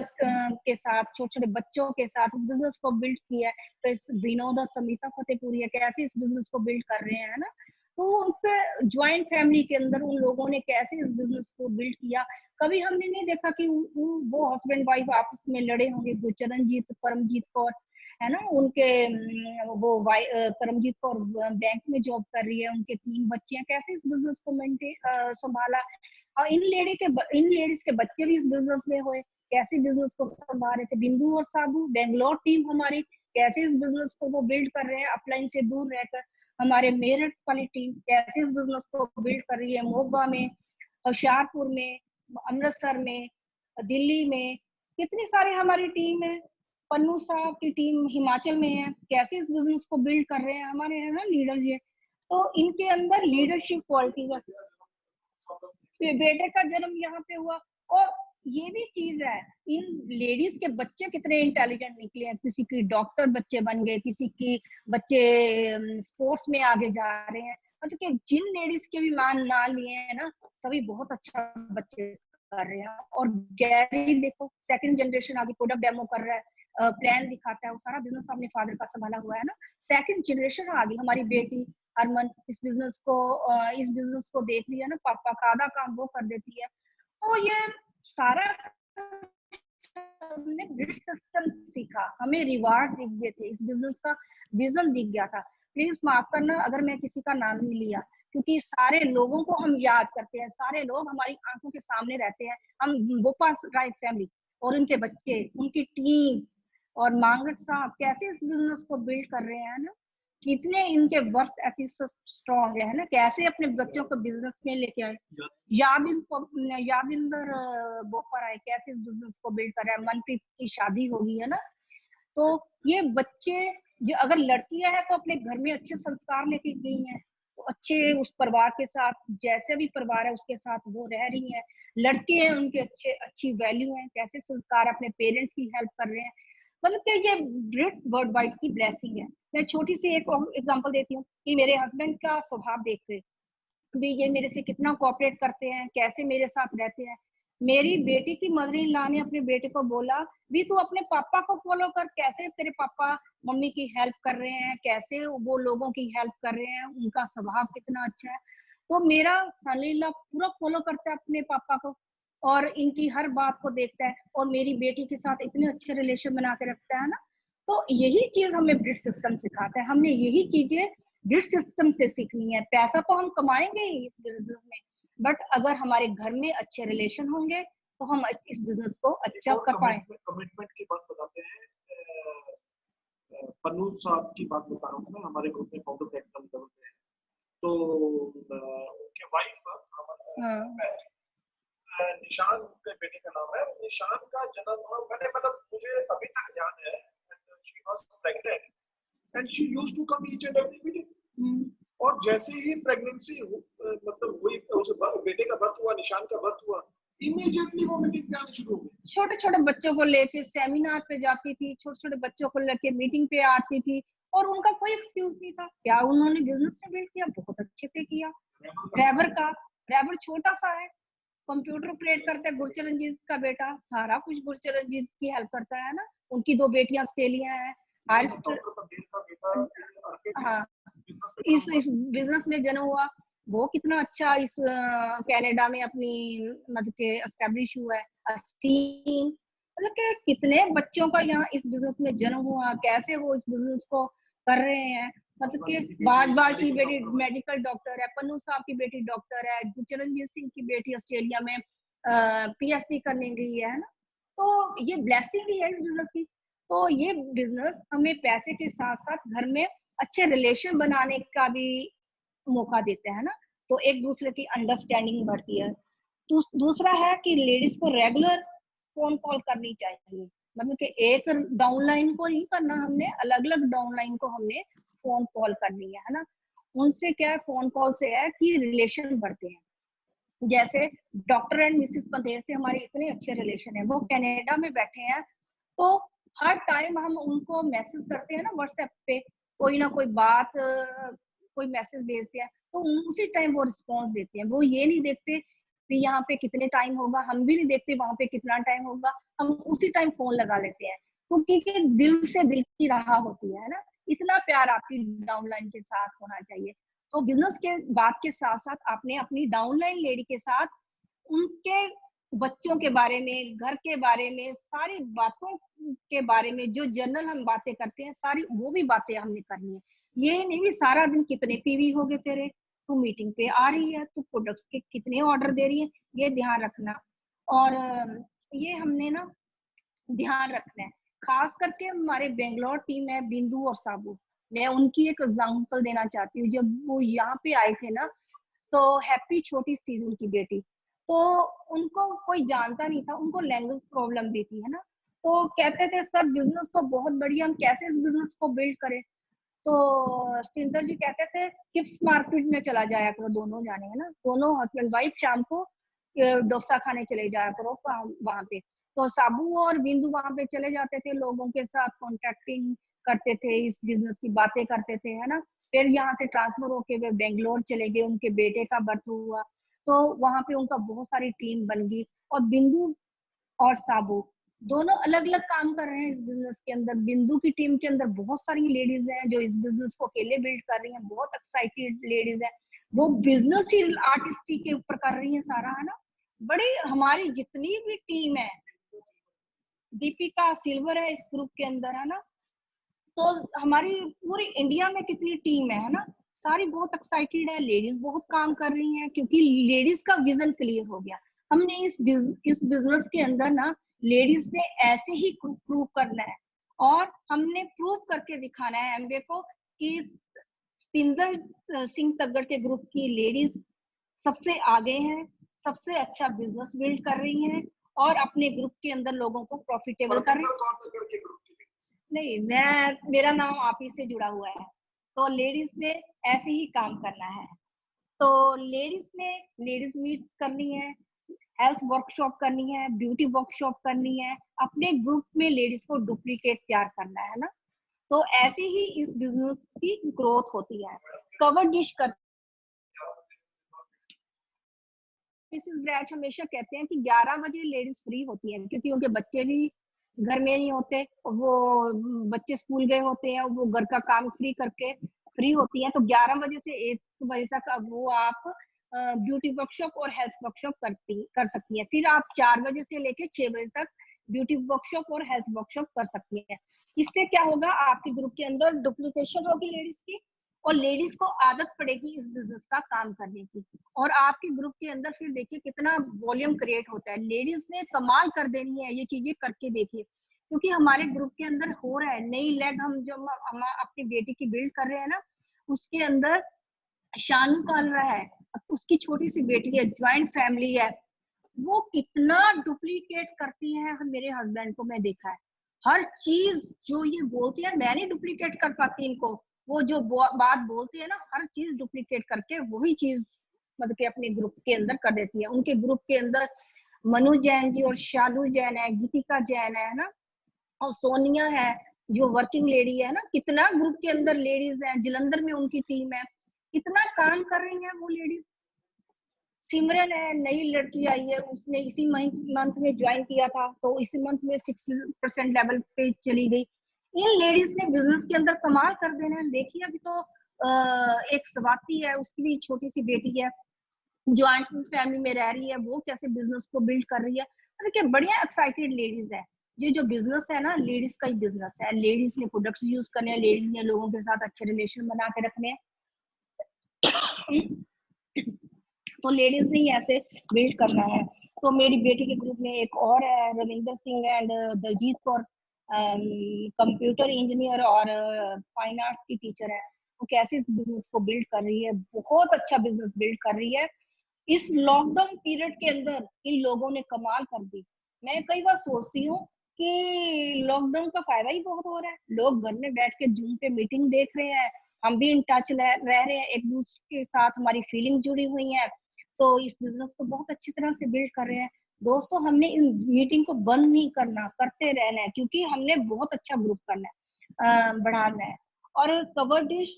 Speaker 4: के साथ, छोटे छोटे बच्चों के साथ इस बिजनेस को बिल्ड किया है। तो इस विनोद और समिता फतेहपुरी है, कैसे इस बिजनेस को बिल्ड कर रहे हैं ना। तो उनके ज्वाइंट फैमिली के अंदर उन लोगों ने कैसे इस बिजनेस को बिल्ड किया। कभी हमने नहीं देखा कि वो हस्बैंड वाइफ आपस में लड़े होंगे। गुरचरणजीत परमजीत कौर है ना, उनके परमजीत कौर बैंक में जॉब कर रही है, उनके 3 बच्चे हैं, कैसे इस बिजनेस को मेंटेन संभाला। और इन लेडीज के बच्चे भी इस बिजनेस में हुए, कैसे बिजनेस को संभाल रहे थे। बिंदु और साबू बेंगलोर टीम हमारी, कैसे इस बिजनेस को वो बिल्ड कर रहे हैं अपलाइन से दूर रहकर। हमारे मेरठ वाली टीम कैसे इस बिजनेस को बिल्ड कर रही है, मोगा में, होशियारपुर में, अमृतसर में, दिल्ली में, कितनी सारी हमारी टीम है। पन्नू साहब की टीम हिमाचल में है, कैसे इस बिजनेस को बिल्ड कर रहे हैं हमारे, है ना, लीडर ये। तो इनके अंदर लीडरशिप क्वालिटी है। बेटे का जन्म यहाँ पे हुआ। और ये भी चीज है, इन लेडीज के बच्चे कितने इंटेलिजेंट निकले हैं। किसी की डॉक्टर बच्चे बन गए, किसी की बच्चे स्पोर्ट्स में आगे जा रहे हैं। मतलब कि जिन लेडीज के भी मान ना लिए हैं ना, सभी बहुत अच्छा बच्चे कर रहे हैं। और गैरी देखो, सेकंड जनरेशन आगे प्रोडक्ट डेमो कर रहा है, प्लान दिखाता है, वो सारा बिजनेस अपने फादर का संभाला हुआ है ना। सेकंड जनरेशन आ गई, हमारी बेटी अरमन इस बिजनेस को देख रही है ना, पापा का आधा काम वो कर देती है। तो ये सारा हमने बिल्ड सिस्टम सीखा, हमें रिवार्ड दिख गए थे, इस बिजनेस का विजन दिख गया था। प्लीज माफ करना अगर मैं किसी का नाम नहीं लिया, क्योंकि सारे लोगों को हम याद करते हैं, सारे लोग हमारी आंखों के सामने रहते हैं। हम गोपाल राय फैमिली और उनके बच्चे, उनकी टीम, और मांगट साहब कैसे इस बिजनेस को बिल्ड कर रहे हैं ना, कितने इनके वर्क एथिक्स स्ट्रॉन्ग है ना, कैसे अपने बच्चों को बिजनेस में लेके आए। याविंदर बोपर आए, कैसे इस बिजनेस को बिल्ड कर रहा है। मनप्रीत की शादी होगी, है ना। तो ये बच्चे जो अगर लड़कियां हैं तो अपने घर में अच्छे संस्कार लेके गई हैं, तो अच्छे उस परिवार के साथ, जैसे भी परिवार है उसके साथ वो रह रही हैं। लड़के हैं उनके अच्छी वैल्यू है, कैसे संस्कार, अपने पेरेंट्स की हेल्प कर रहे हैं। मतलब कि ये ग्रेट वर्ल्ड वाइड की ब्लेसिंग है। मैं छोटी सी एक एग्जांपल देती हूँ कि मेरे हस्बैंड का स्वभाव देख के भी ये मेरे से कितना कोऑपरेट करते हैं, कैसे मेरे साथ रहते हैं। मेरी बेटी की मदर इन लॉ ने अपने बेटे को बोला भी तू अपने पापा को फॉलो कर, कैसे तेरे पापा मम्मी की हेल्प कर रहे हैं, कैसे वो लोगों की हेल्प कर रहे हैं, उनका स्वभाव कितना अच्छा है। तो मेरा सन इन लॉ पूरा फॉलो करता है अपने पापा को और इनकी हर बात को देखता है और मेरी बेटी के साथ इतने अच्छे रिलेशन बना के रखता है ना। तो यही चीज हमें ब्रिट सिस्टम सिखाता है, हमने यही चीजें ग्रिड सिस्टम से सीखनी है। पैसा तो हम कमाएंगे ही इस बिजनेस में, बट अगर हमारे घर में अच्छे रिलेशन होंगे तो हम इस बिजनेस को अच्छा कर पाएंगे।
Speaker 2: कमिटमेंट की बात बताते हैं, पन्नू साहब की बात बता रहा हूँ मैं, हमारे ग्रुप में फाउंडर प्लेटफॉर्म लेवल पे है। तो उनके वाइफ निशान के बेटे का नाम है, निशान का जन्म हुआ, मैंने मतलब मुझे अभी तक ध्यान है, she was pregnant and she used to come each and every meeting. और जैसे ही प्रेगनेंसी मतलब हुई, उस बेटे का बर्थ हुआ, निशान का बर्थ हुआ, इमीडिएटली वो मीटिंग पे आनी शुरू हो गई।
Speaker 4: छोटे छोटे बच्चों को लेके सेमिनार पे जाती थी, छोटे छोटे बच्चों को लेके मीटिंग पे आती थी और उनका कोई एक्सक्यूज नहीं था। क्या उन्होंने बिजनेस में बिल्ड किया, बहुत अच्छे से किया। ड्राइवर छोटा सा है, कंप्यूटर ऑपरेट करता है, गुरचरण जी का बेटा, सारा कुछ गुरचरण जी की हेल्प करता है ना। उनकी 2 बेटियां ऑस्ट्रेलिया है। हाँ, इस बिजनेस में जन्म हुआ, वो कितना अच्छा इस कनाडा में अपनी मतलब के एस्टेब्लिश हुआ है। मतलब कि कितने बच्चों का यहाँ इस बिजनेस में जन्म हुआ, कैसे वो इस बिजनेस को कर रहे हैं। मतलब कि बाज की बेटी मेडिकल डॉक्टर है, पन्नू साहब की बेटी डॉक्टर है, गुरचरणजीत सिंह की बेटी ऑस्ट्रेलिया में PhD करने गई है ना। तो ये ब्लेसिंग ही है इस बिजनेस की। तो ये बिजनेस हमें पैसे के साथ साथ घर में अच्छे रिलेशन बनाने का भी मौका देते हैं ना। तो एक दूसरे की अंडरस्टैंडिंग बढ़ती है। दूसरा है कि लेडीज को रेगुलर फोन कॉल करनी चाहिए। मतलब कि एक डाउनलाइन को नहीं करना, हमने अलग अलग डाउनलाइन को हमने फोन कॉल करनी है ना। उनसे क्या है, फोन कॉल से है कि रिलेशन बढ़ते हैं। जैसे डॉक्टर एंड मिसेस पंधेर से हमारे इतने अच्छे रिलेशन है, वो कनाडा में बैठे हैं, तो हर टाइम हम उनको मैसेज करते हैं ना व्हाट्सएप पे, कोई ना कोई बात कोई मैसेज भेजते हैं तो उसी टाइम वो रिस्पॉन्स देते हैं। वो ये नहीं देखते कि यहाँ पे कितने टाइम होगा, हम भी नहीं देखते वहां पे कितना टाइम होगा, हम उसी टाइम फोन लगा लेते हैं क्योंकि दिल से दिल की राह होती है ना। इतना प्यार आपकी डाउनलाइन के साथ होना चाहिए। तो बिजनेस के बात के साथ साथ आपने अपनी डाउनलाइन लेडी के साथ उनके बच्चों के बारे में, घर के बारे में, सारी बातों के बारे में, जो जनरल हम बातें करते हैं सारी वो भी बातें हमने करनी है। ये नहीं भी सारा दिन कितने पीवी हो गए तेरे, तू मीटिंग पे आ रही है, तू प्रोडक्ट्स के कितने ऑर्डर दे रही है, ये ध्यान रखना। और ये हमने ना ध्यान रखना है। खास करके हमारे बेंगलोर टीम है, बिंदु और साबू, मैं उनकी एक एग्जांपल देना चाहती हूँ। जब वो यहाँ पे आए थे ना, तो हैप्पी छोटी सी उनकी बेटी, तो उनको कोई जानता नहीं था, उनको लैंग्वेज प्रॉब्लम भी थी है ना। तो कहते थे सर बिजनेस तो बहुत बढ़िया, हम कैसे इस बिजनेस को बिल्ड करें। तो स्टिंदर जी कहते थे किप्स मार्केट में चला जाया करो, दोनों जाने है ना, दोनों हस्बैंड वाइफ शाम को डोसा खाने चले जाया करो वहां पे। तो साबू और बिंदु वहां पे चले जाते थे, लोगों के साथ कॉन्टेक्टिंग करते थे, इस बिजनेस की बातें करते थे है ना। फिर यहाँ से ट्रांसफर होके वे बेंगलोर चले गए, उनके बेटे का बर्थ हुआ, तो वहां पे उनका बहुत सारी टीम बन गई। और बिंदु और साबू दोनों अलग अलग काम कर रहे हैं इस बिजनेस के अंदर। बिंदु की टीम के अंदर बहुत सारी लेडीज हैं जो इस बिजनेस को अकेले बिल्ड कर रही हैं, बहुत एक्साइटेड लेडीज हैं, वो बिजनेस ही आर्टिस्ट के ऊपर कर रही है सारा है ना। बड़ी हमारी जितनी भी टीम है, दीपिका सिल्वर है इस ग्रुप के अंदर है ना, तो हमारी पूरी इंडिया में कितनी टीम है ना, सारी बहुत एक्साइटेड है, लेडीज बहुत काम कर रही हैं क्योंकि लेडीज का विजन क्लियर हो गया। हमने इस बिजनेस के अंदर ना लेडीज ने ऐसे ही प्रूव करना है और हमने प्रूव करके दिखाना है एमवे को कि स्टिंदर सिंह तग्गड़ के ग्रुप की लेडीज सबसे आगे हैं, सबसे अच्छा बिजनेस बिल्ड कर रही हैं और अपने ग्रुप के अंदर लोगों को प्रॉफिटेबल कर रही है। नहीं, मेरा नाम आप ही से जुड़ा हुआ है, तो लेडीज ने ऐसे ही काम करना है। तो लेडीज ने लेडीज मीट करनी है, हेल्थ वर्कशॉप करनी है, ब्यूटी वर्कशॉप करनी है, अपने ग्रुप में लेडीज को डुप्लीकेट तैयार करना है ना। तो ऐसे ही इस बिजनेस की ग्रोथ होती है। कवर डिश कर मिसेस ब्रैच हमेशा कहते हैं कि 11 बजे लेडीज फ्री होती हैं, क्योंकि उनके बच्चे भी घर में नहीं होते, वो बच्चे स्कूल गए होते हैं, वो घर का काम फ्री करके फ्री होती हैं। तो 11 बजे से 1 बजे तक अब वो आप ब्यूटी वर्कशॉप और हेल्थ वर्कशॉप कर सकती हैं। फिर आप 4 बजे से लेके 6 बजे तक ब्यूटी वर्कशॉप और हेल्थ वर्कशॉप कर सकती हैं। इससे क्या होगा, आपके ग्रुप के अंदर डुप्लीकेशन होगी लेडीज की, और लेडीज को आदत पड़ेगी इस बिजनेस का काम करने की, और आपके ग्रुप के अंदर फिर देखिए कितना वॉल्यूम क्रिएट होता है। लेडीज ने कमाल कर देनी है, ये चीजें करके देखिए, क्योंकि हमारे ग्रुप के अंदर हो रहा है। नई लेग हम जब हम अपनी बेटी की बिल्ड कर रहे हैं ना, उसके अंदर शानू काल रहा है, उसकी छोटी सी बेटी है, ज्वाइंट फैमिली है, वो कितना डुप्लीकेट करती है। मेरे हस्बैंड को मैं देखा है, हर चीज जो ये बोलती है मैं नहीं डुप्लीकेट कर पाती इनको, वो जो बात बोलती है ना, हर चीज डुप्लीकेट करके वही चीज मतलब कि अपने ग्रुप के अंदर कर देती है। उनके ग्रुप के अंदर मनु जैन जी और शालू जैन है, गीतिका जैन है ना, और सोनिया है जो वर्किंग लेडी है ना। कितना ग्रुप के अंदर लेडीज है, जलंधर में उनकी टीम है, कितना काम कर रही है वो लेडीज। सिमरन है, नई लड़की आई है, उसने इसी मंथ में ज्वाइन किया था, तो इसी मंथ में 60% लेवल पे चली गई। इन लेडीज ने बिजनेस के अंदर कमाल कर देना है। देखिए अभी तो एक स्वाति है, उसकी भी छोटी सी बेटी है, ज्वाइंट फैमिली में रह रही है, वो कैसे बिजनेस को बिल्ड कर रही है। देखिए बढ़िया एक्साइटेड लेडीज है। ये जो बिजनेस है ना, लेडीज का ही बिजनेस है। लेडीज ने प्रोडक्ट्स यूज करने हैं, लेडीज ने लोगों के साथ अच्छे रिलेशन बना के रखने हैं। तो लेडीज ने ही ऐसे बिल्ड करना है। तो मेरी बेटी के ग्रुप में एक और है, Ravinder Singh and Daljeet Kaur, computer engineer और फाइन आर्ट्स की टीचर है। वो कैसे इस बिजनेस को बिल्ड कर रही है, बहुत अच्छा बिजनेस बिल्ड कर रही है। इस लॉकडाउन पीरियड के अंदर इन लोगों ने कमाल कर दी। मैं कई बार सोचती हूँ कि लॉकडाउन का फायदा ही बहुत हो रहा है, लोग घर में बैठ के जूम पे मीटिंग देख रहे हैं, हम भी इन टच रह रहे हैं, एक दूसरे के साथ हमारी फीलिंग जुड़ी हुई है। तो इस बिजनेस को बहुत अच्छी तरह से बिल्ड कर रहे हैं। दोस्तों हमने इन मीटिंग को बंद नहीं करना, करते रहना है, क्योंकि हमने बहुत अच्छा ग्रुप करना है, बढ़ाना है। और कवर डिश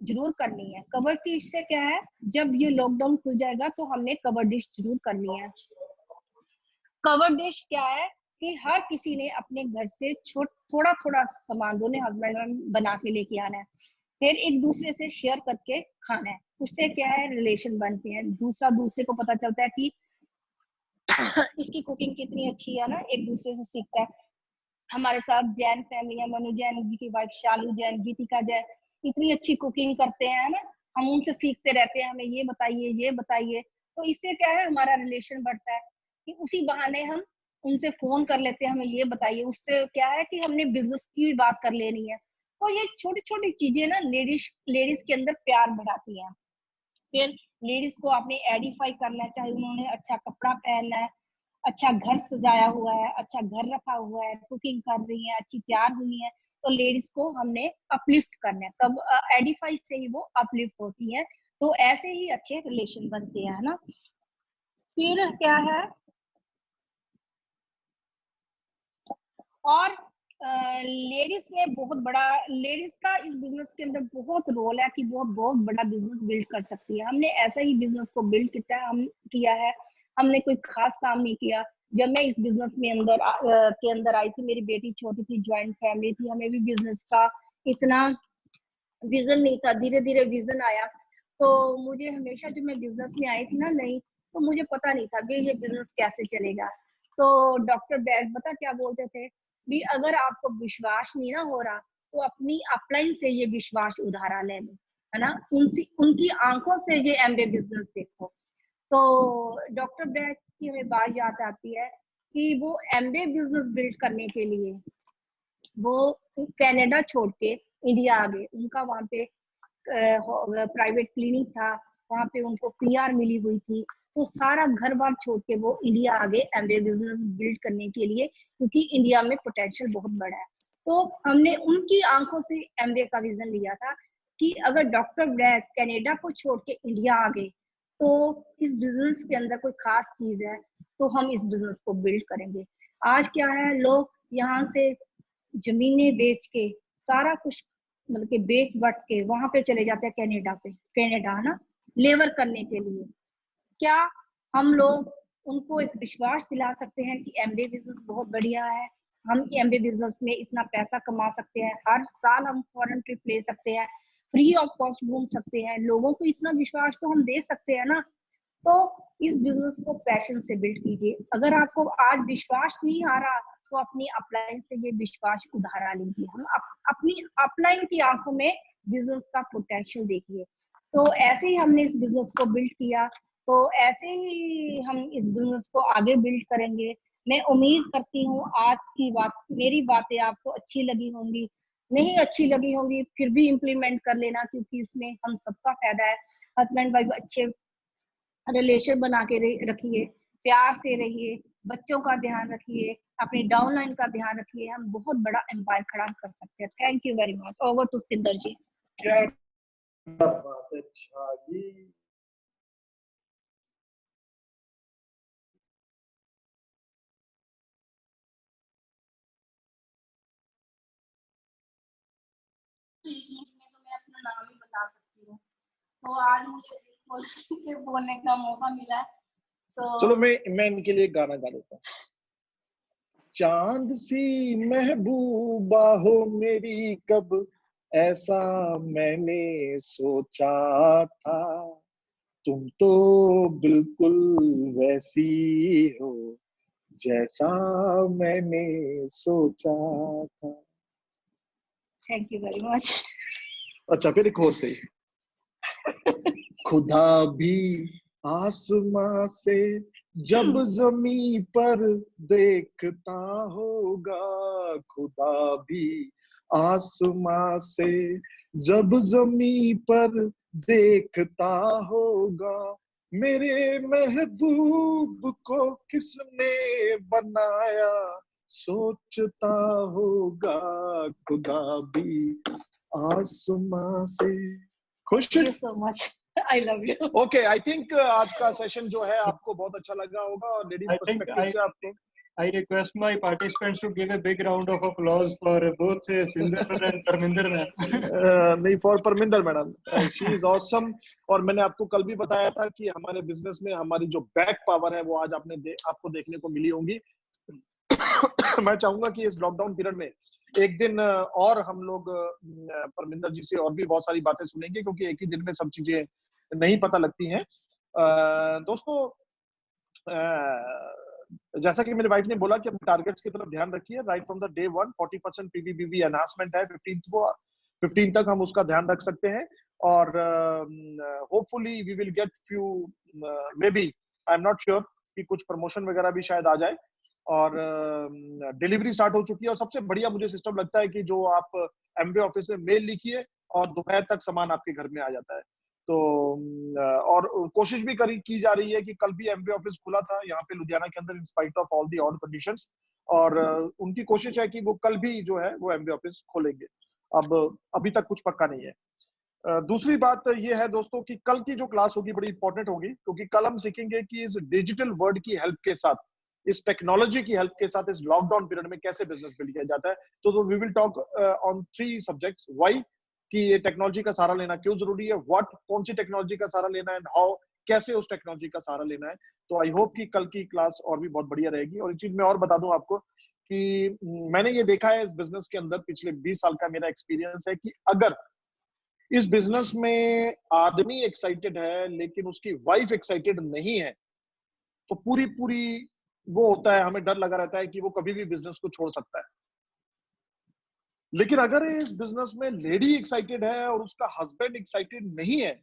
Speaker 4: जरूर करनी है। कवर डिश से क्या है, जब ये लॉकडाउन खुल जाएगा तो हमने कवर डिश जरूर करनी है। कवर डिश क्या है कि हर किसी ने अपने घर से थोड़ा थोड़ा सामान, दोनों हस्बैंड बना के लेके आना है, फिर एक दूसरे से शेयर करके खाना है। उससे क्या है, रिलेशन बनते हैं, दूसरा दूसरे को पता चलता है कि इसकी कुकिंग कितनी अच्छी है ना, एक दूसरे से सीखता है। हमारे साथ जैन फैमिली है, मनु जैन जी की वाइफ शालू जैन, गीतिका जैन, इतनी अच्छी कुकिंग करते हैं ना, हम उनसे सीखते रहते हैं, हमें ये बताइए ये बताइए। तो इससे क्या है, हमारा रिलेशन बढ़ता है कि उसी बहाने हम उनसे फोन कर लेते हैं, हमें ये बताइए। उससे क्या है कि हमने बिजनेस की बात कर लेनी है। तो ये छोटी छोटी चीजें ना लेडीज के अंदर प्यार बढ़ाती हैं। फिर लेडीज को आपने एडिफाई करना है, चाहे उन्होंने अच्छा कपड़ा पहनना है, अच्छा घर सजाया हुआ है, अच्छा घर रखा हुआ है, कुकिंग कर रही है, अच्छी तैयार हुई है, तो लेडीज को हमने अपलिफ्ट करना है। तब एडिफाई से ही वो अपलिफ्ट होती है। तो ऐसे ही अच्छे रिलेशन बनते हैं ना। फिर क्या है, और लेडीज ने बहुत बड़ा, लेडीज का इस बिजनेस के अंदर बहुत रोल है कि वो बहुत बड़ा बिजनेस बिल्ड कर सकती है। हमने ऐसा ही बिजनेस को बिल्ड किया है, हमने कोई खास काम नहीं किया। जब मैं इस बिजनेस में के अंदर आई थी, मेरी बेटी छोटी थी, ज्वाइंट फैमिली थी, हमें भी बिजनेस का इतना विजन नहीं था, धीरे धीरे विजन आया। तो मुझे हमेशा, जब मैं बिजनेस में आई थी ना नई, तो मुझे पता नहीं था भी ये बिजनेस कैसे चलेगा। तो डॉक्टर बैग पता क्या बोलते थे भी, अगर आपको विश्वास नहीं ना हो रहा तो अपनी अपलाइन से ये विश्वास उधारा ले लो, है ना, उनकी आंखों से ये एमबे बिजनेस देखो। तो डॉक्टर बैग की हमें बात याद आती है कि वो एमबे बिजनेस बिल्ड करने के लिए वो कनाडा छोड़ के इंडिया आ गए। उनका वहां पे प्राइवेट क्लिनिक था, वहां पे उनको पीआर मिली हुई थी। तो सारा घर बार छोड़ के वो इंडिया आ गए एमबे बिजनेस बिल्ड करने के लिए, क्योंकि इंडिया में पोटेंशियल बहुत बड़ा है। तो हमने उनकी आंखों से एमबे का विजन लिया था। कि अगर डॉक्टर ब्रैक कनाडा को छोड़ के इंडिया आ गए तो इस बिजनेस के अंदर कोई खास चीज है तो हम इस बिजनेस को बिल्ड करेंगे। आज क्या है, लोग यहाँ से जमीनें बेच के सारा कुछ मतलब कि बेच बट के वहां पे चले जाते हैं कनाडा है ना, लेबर करने के लिए। क्या हम लोग उनको एक विश्वास दिला सकते हैं कि एमबीए बिजनेस बहुत बढ़िया है, हम एमबीए बिजनेस में इतना पैसा कमा सकते हैं, हर साल हम फॉरेन ट्रिप ले सकते हैं, फ्री ऑफ कॉस्ट घूम सकते हैं, लोगों को इतना विश्वास तो हम दे सकते हैं ना। तो इस बिजनेस को पैशन से बिल्ड कीजिए। अगर आपको आज विश्वास नहीं आ रहा तो अपनी अपलाइन से ये विश्वास उधारा लीजिए। हम अपनी अपलाइन की आंखों में बिजनेस का पोटेंशियल देखिए। तो ऐसे ही हमने इस बिजनेस को बिल्ड किया, तो ऐसे ही हम इस बिजनेस को आगे बिल्ड करेंगे। मैं उम्मीद करती हूँ आज की बात, मेरी बातें आपको अच्छी लगी होंगी, नहीं अच्छी लगी होंगी फिर भी इम्प्लीमेंट कर लेना, क्योंकि इसमें हम सबका फायदा है। हस्बैंड वाइफ अच्छे रिलेशन बना के रखिए, प्यार से रहिए, बच्चों का ध्यान रखिए, अपनी डाउनलाइन का ध्यान रखिए, हम बहुत बड़ा एम्पायर खड़ा कर सकते हैं। Thank you very much. Over to Sinder ji.
Speaker 2: क्या बात है शादी।
Speaker 3: में तो मैं अपना नाम ही बता सकती हूँ। तो आज मुझे से बोलने का मौका मिला है, तो
Speaker 2: चलो मैं इनके लिए गाना गा देता हूँ। चांद सी महबूबा हो मेरी, कब ऐसा मैंने सोचा था, तुम तो बिल्कुल वैसी हो जैसा मैंने सोचा था।
Speaker 4: Thank you very much.
Speaker 2: अच्छा फिर एक और से खुदा भी आसमां से जब जमी पर देखता होगा, खुदा भी आसमां से जब जमी पर देखता होगा, मेरे महबूब को किसने बनाया सोचता होगा, खुदा भी आसमां से। खुश?
Speaker 4: Thank you so much, I love you.
Speaker 2: Okay, I think आज का सेशन जो है आपको बहुत अच्छा लगा होगा, और लेडीज पर्सपेक्टिव से आपको
Speaker 1: I request my participants to give a big round of applause for both Sinder sir and Parminder ma'am.
Speaker 2: नहीं, for Parminder madam, she is awesome. और मैंने आपको कल भी बताया था कि हमारे बिजनेस में हमारी जो बैक पावर है वो आज आपको देखने को मिली होंगी। मैं चाहूंगा कि इस लॉकडाउन पीरियड में एक दिन और हम लोग परमिंदर जी से और भी बहुत सारी बातें सुनेंगे, क्योंकि एक ही दिन में सब चीजें नहीं पता लगती हैं। दोस्तों, जैसा कि मेरी वाइफ ने बोला कि अपने टारगेट्स की तरफ ध्यान रखिए। Right from the day 1 40% P V B V enhancement है, 15 तक हम उसका ध्यान रख सकते हैं। और hopefully we will get few, maybe, I am not sure, कि कुछ प्रमोशन वगैरह भी शायद आ जाए। और डिलीवरी स्टार्ट हो चुकी है। और सबसे बढ़िया मुझे सिस्टम लगता है कि जो आप एमवे ऑफिस में मेल लिखिए और दोपहर तक सामान आपके घर में आ जाता है। तो और कोशिश भी की जा रही है कि कल भी एमवे ऑफिस खुला था यहाँ पे लुधियाना के अंदर, in spite of all the odd conditions. और उनकी कोशिश है कि वो कल भी जो है वो एमवे ऑफिस खोलेंगे। अब अभी तक कुछ पक्का नहीं है। दूसरी बात ये है दोस्तों कि कल की जो क्लास होगी बड़ी इंपॉर्टेंट होगी, क्योंकि कल हम सीखेंगे कि इस डिजिटल वर्ल्ड की हेल्प के साथ, इस टेक्नोलॉजी की हेल्प के साथ, इस लॉकडाउन पीरियड में कैसे बिजनेस बिल्ड किया जाता है। तो we will talk on 3 subjects. Why, कि ये टेक्नोलॉजी का सहारा लेना क्यों जरूरी है, व्हाट, कौन सी टेक्नोलॉजी का सहारा लेना है, एंड हाउ, कैसे उस टेक्नोलॉजी का सहारा लेना है। तो आई होप कि कल की क्लास और भी बहुत बढ़िया रहेगी। और एक चीज मैं और बता दूं आपको कि मैंने ये देखा है इस बिजनेस के अंदर, पिछले 20 साल का मेरा एक्सपीरियंस है, कि अगर इस बिजनेस में आदमी एक्साइटेड है लेकिन उसकी वाइफ एक्साइटेड नहीं है, तो पूरी वो होता है, हमें डर लगा रहता है कि वो कभी भी बिजनेस को छोड़ सकता है। लेकिन अगर इस बिजनेस में लेडी एक्साइटेड है और उसका हस्बैंड एक्साइटेड नहीं है,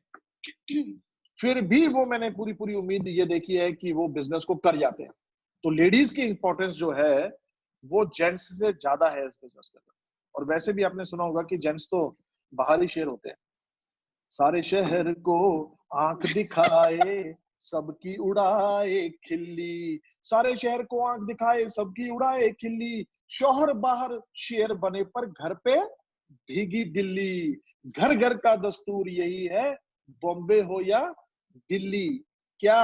Speaker 2: फिर भी वो, मैंने पूरी उम्मीद ये देखी है कि वो बिजनेस को कर जाते हैं। तो लेडीज की इंपॉर्टेंस जो है वो जेंट्स से ज्यादा है इस बिजनेस के अंदर। और वैसे भी आपने सुना होगा कि जेंट्स तो बाहरी शेर होते हैं। सारे शहर को आंख दिखाए सबकी उड़ाए खिल्ली, सारे शहर को आंख दिखाए सबकी उड़ाए खिल्ली, शौहर बाहर शेर बने पर घर पे भीगी दिल्ली, घर घर का दस्तूर यही है, बॉम्बे हो या दिल्ली, क्या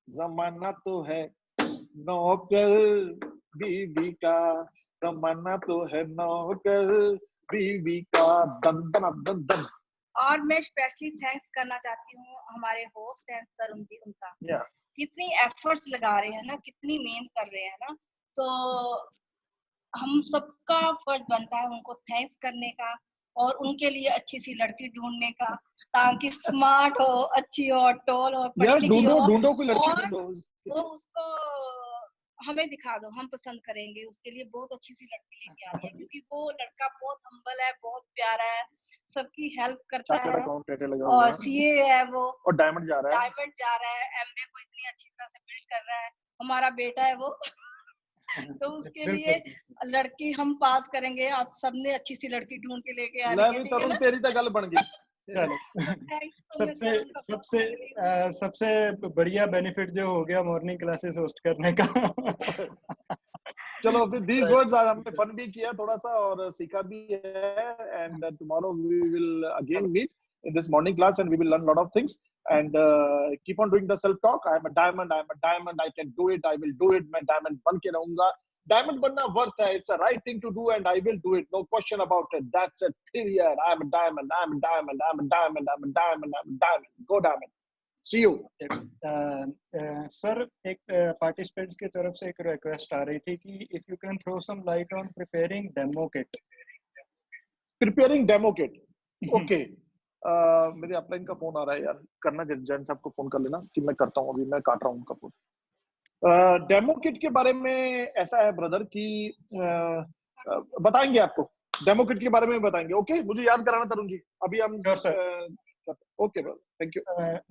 Speaker 2: जमाना तो है नौकर बीवी का, जमाना तो है नौकर बीवी का। दन दन दन दन।
Speaker 4: और मैं स्पेशली थैंक्स करना चाहती हूँ हमारे होस्ट हैं तरुण जी, उनका कितनी एफर्ट्स लगा रहे हैं ना, कितनी मेहनत कर रहे हैं ना, तो हम सबका फर्ज बनता है उनको थैंक्स करने का और उनके लिए अच्छी सी लड़की ढूंढने का, ताकि स्मार्ट हो, अच्छी हो, टॉल हो, पढ़ी लिखी हो,
Speaker 2: ढूंढो कोई लड़की
Speaker 4: और
Speaker 2: ढूंढो।
Speaker 4: वो उसको हमें दिखा दो, हम पसंद करेंगे, उसके लिए बहुत अच्छी सी लड़की लेके आनी है, क्योंकि वो लड़का बहुत हम्बल है, बहुत प्यारा है, सबकी हेल्प करता है, और सीए है वो,
Speaker 2: और डायमंड जा रहा है,
Speaker 4: एमए को इतनी अच्छी तरह से बिल्ड कर रहा है, हमारा बेटा है वो। तो उसके लिए लड़की हम पास करेंगे, आप सबने अच्छी सी लड़की ढूंढ के लेके आनी है।
Speaker 2: तेरी तो गल बन गई।
Speaker 1: चलो सबसे बढ़िया बेनिफिट जो हो गया मॉर्निंग क्लासेस होस्ट करने का।
Speaker 2: चलो अभी these words आज हमने फन भी किया थोड़ा सा और सीखा भी है, and tomorrow we will again meet in this morning class and we will learn a lot of things and keep on doing the self talk. I am a diamond, I can do it, I will do it, मैं diamond बन के रहूंगा, diamond बनना worth है, it's a right thing to do and I will do it, no question about it, that's it, period. I am a diamond, I am a diamond, I am a diamond, I am a diamond, I am a diamond, go diamond. See you.
Speaker 1: Sir एक participants की तरफ से एक request आ रही थी कि if you can throw some light on preparing demo kit.
Speaker 2: Preparing demo kit, okay. मेरे अपलाइन का फोन आ रहा है यार, करना जैन साहब को फोन कर लेना कि मैं करता हूँ, अभी मैं काट रहा हूँ उनका फोन। डेमो किट के बारे में ऐसा है ब्रदर कि बताएंगे आपको, डेमो किट के बारे में बताएंगे। ओके, मुझे याद कराना तरुण जी, अभी हम okay brother, thank you.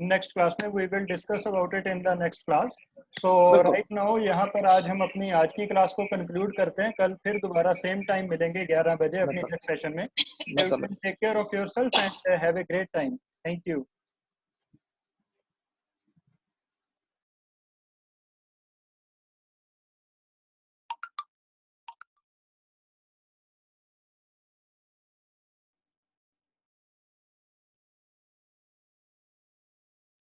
Speaker 1: Next class में we will discuss about it in the next class. So right now यहाँ पर आज हम अपनी आज की क्लास को कंक्लूड करते हैं, कल फिर दोबारा सेम टाइम मिलेंगे 11 बजे अपनी नेक्स्ट सेशन में। Take care of yourself and have a great time. Thank you.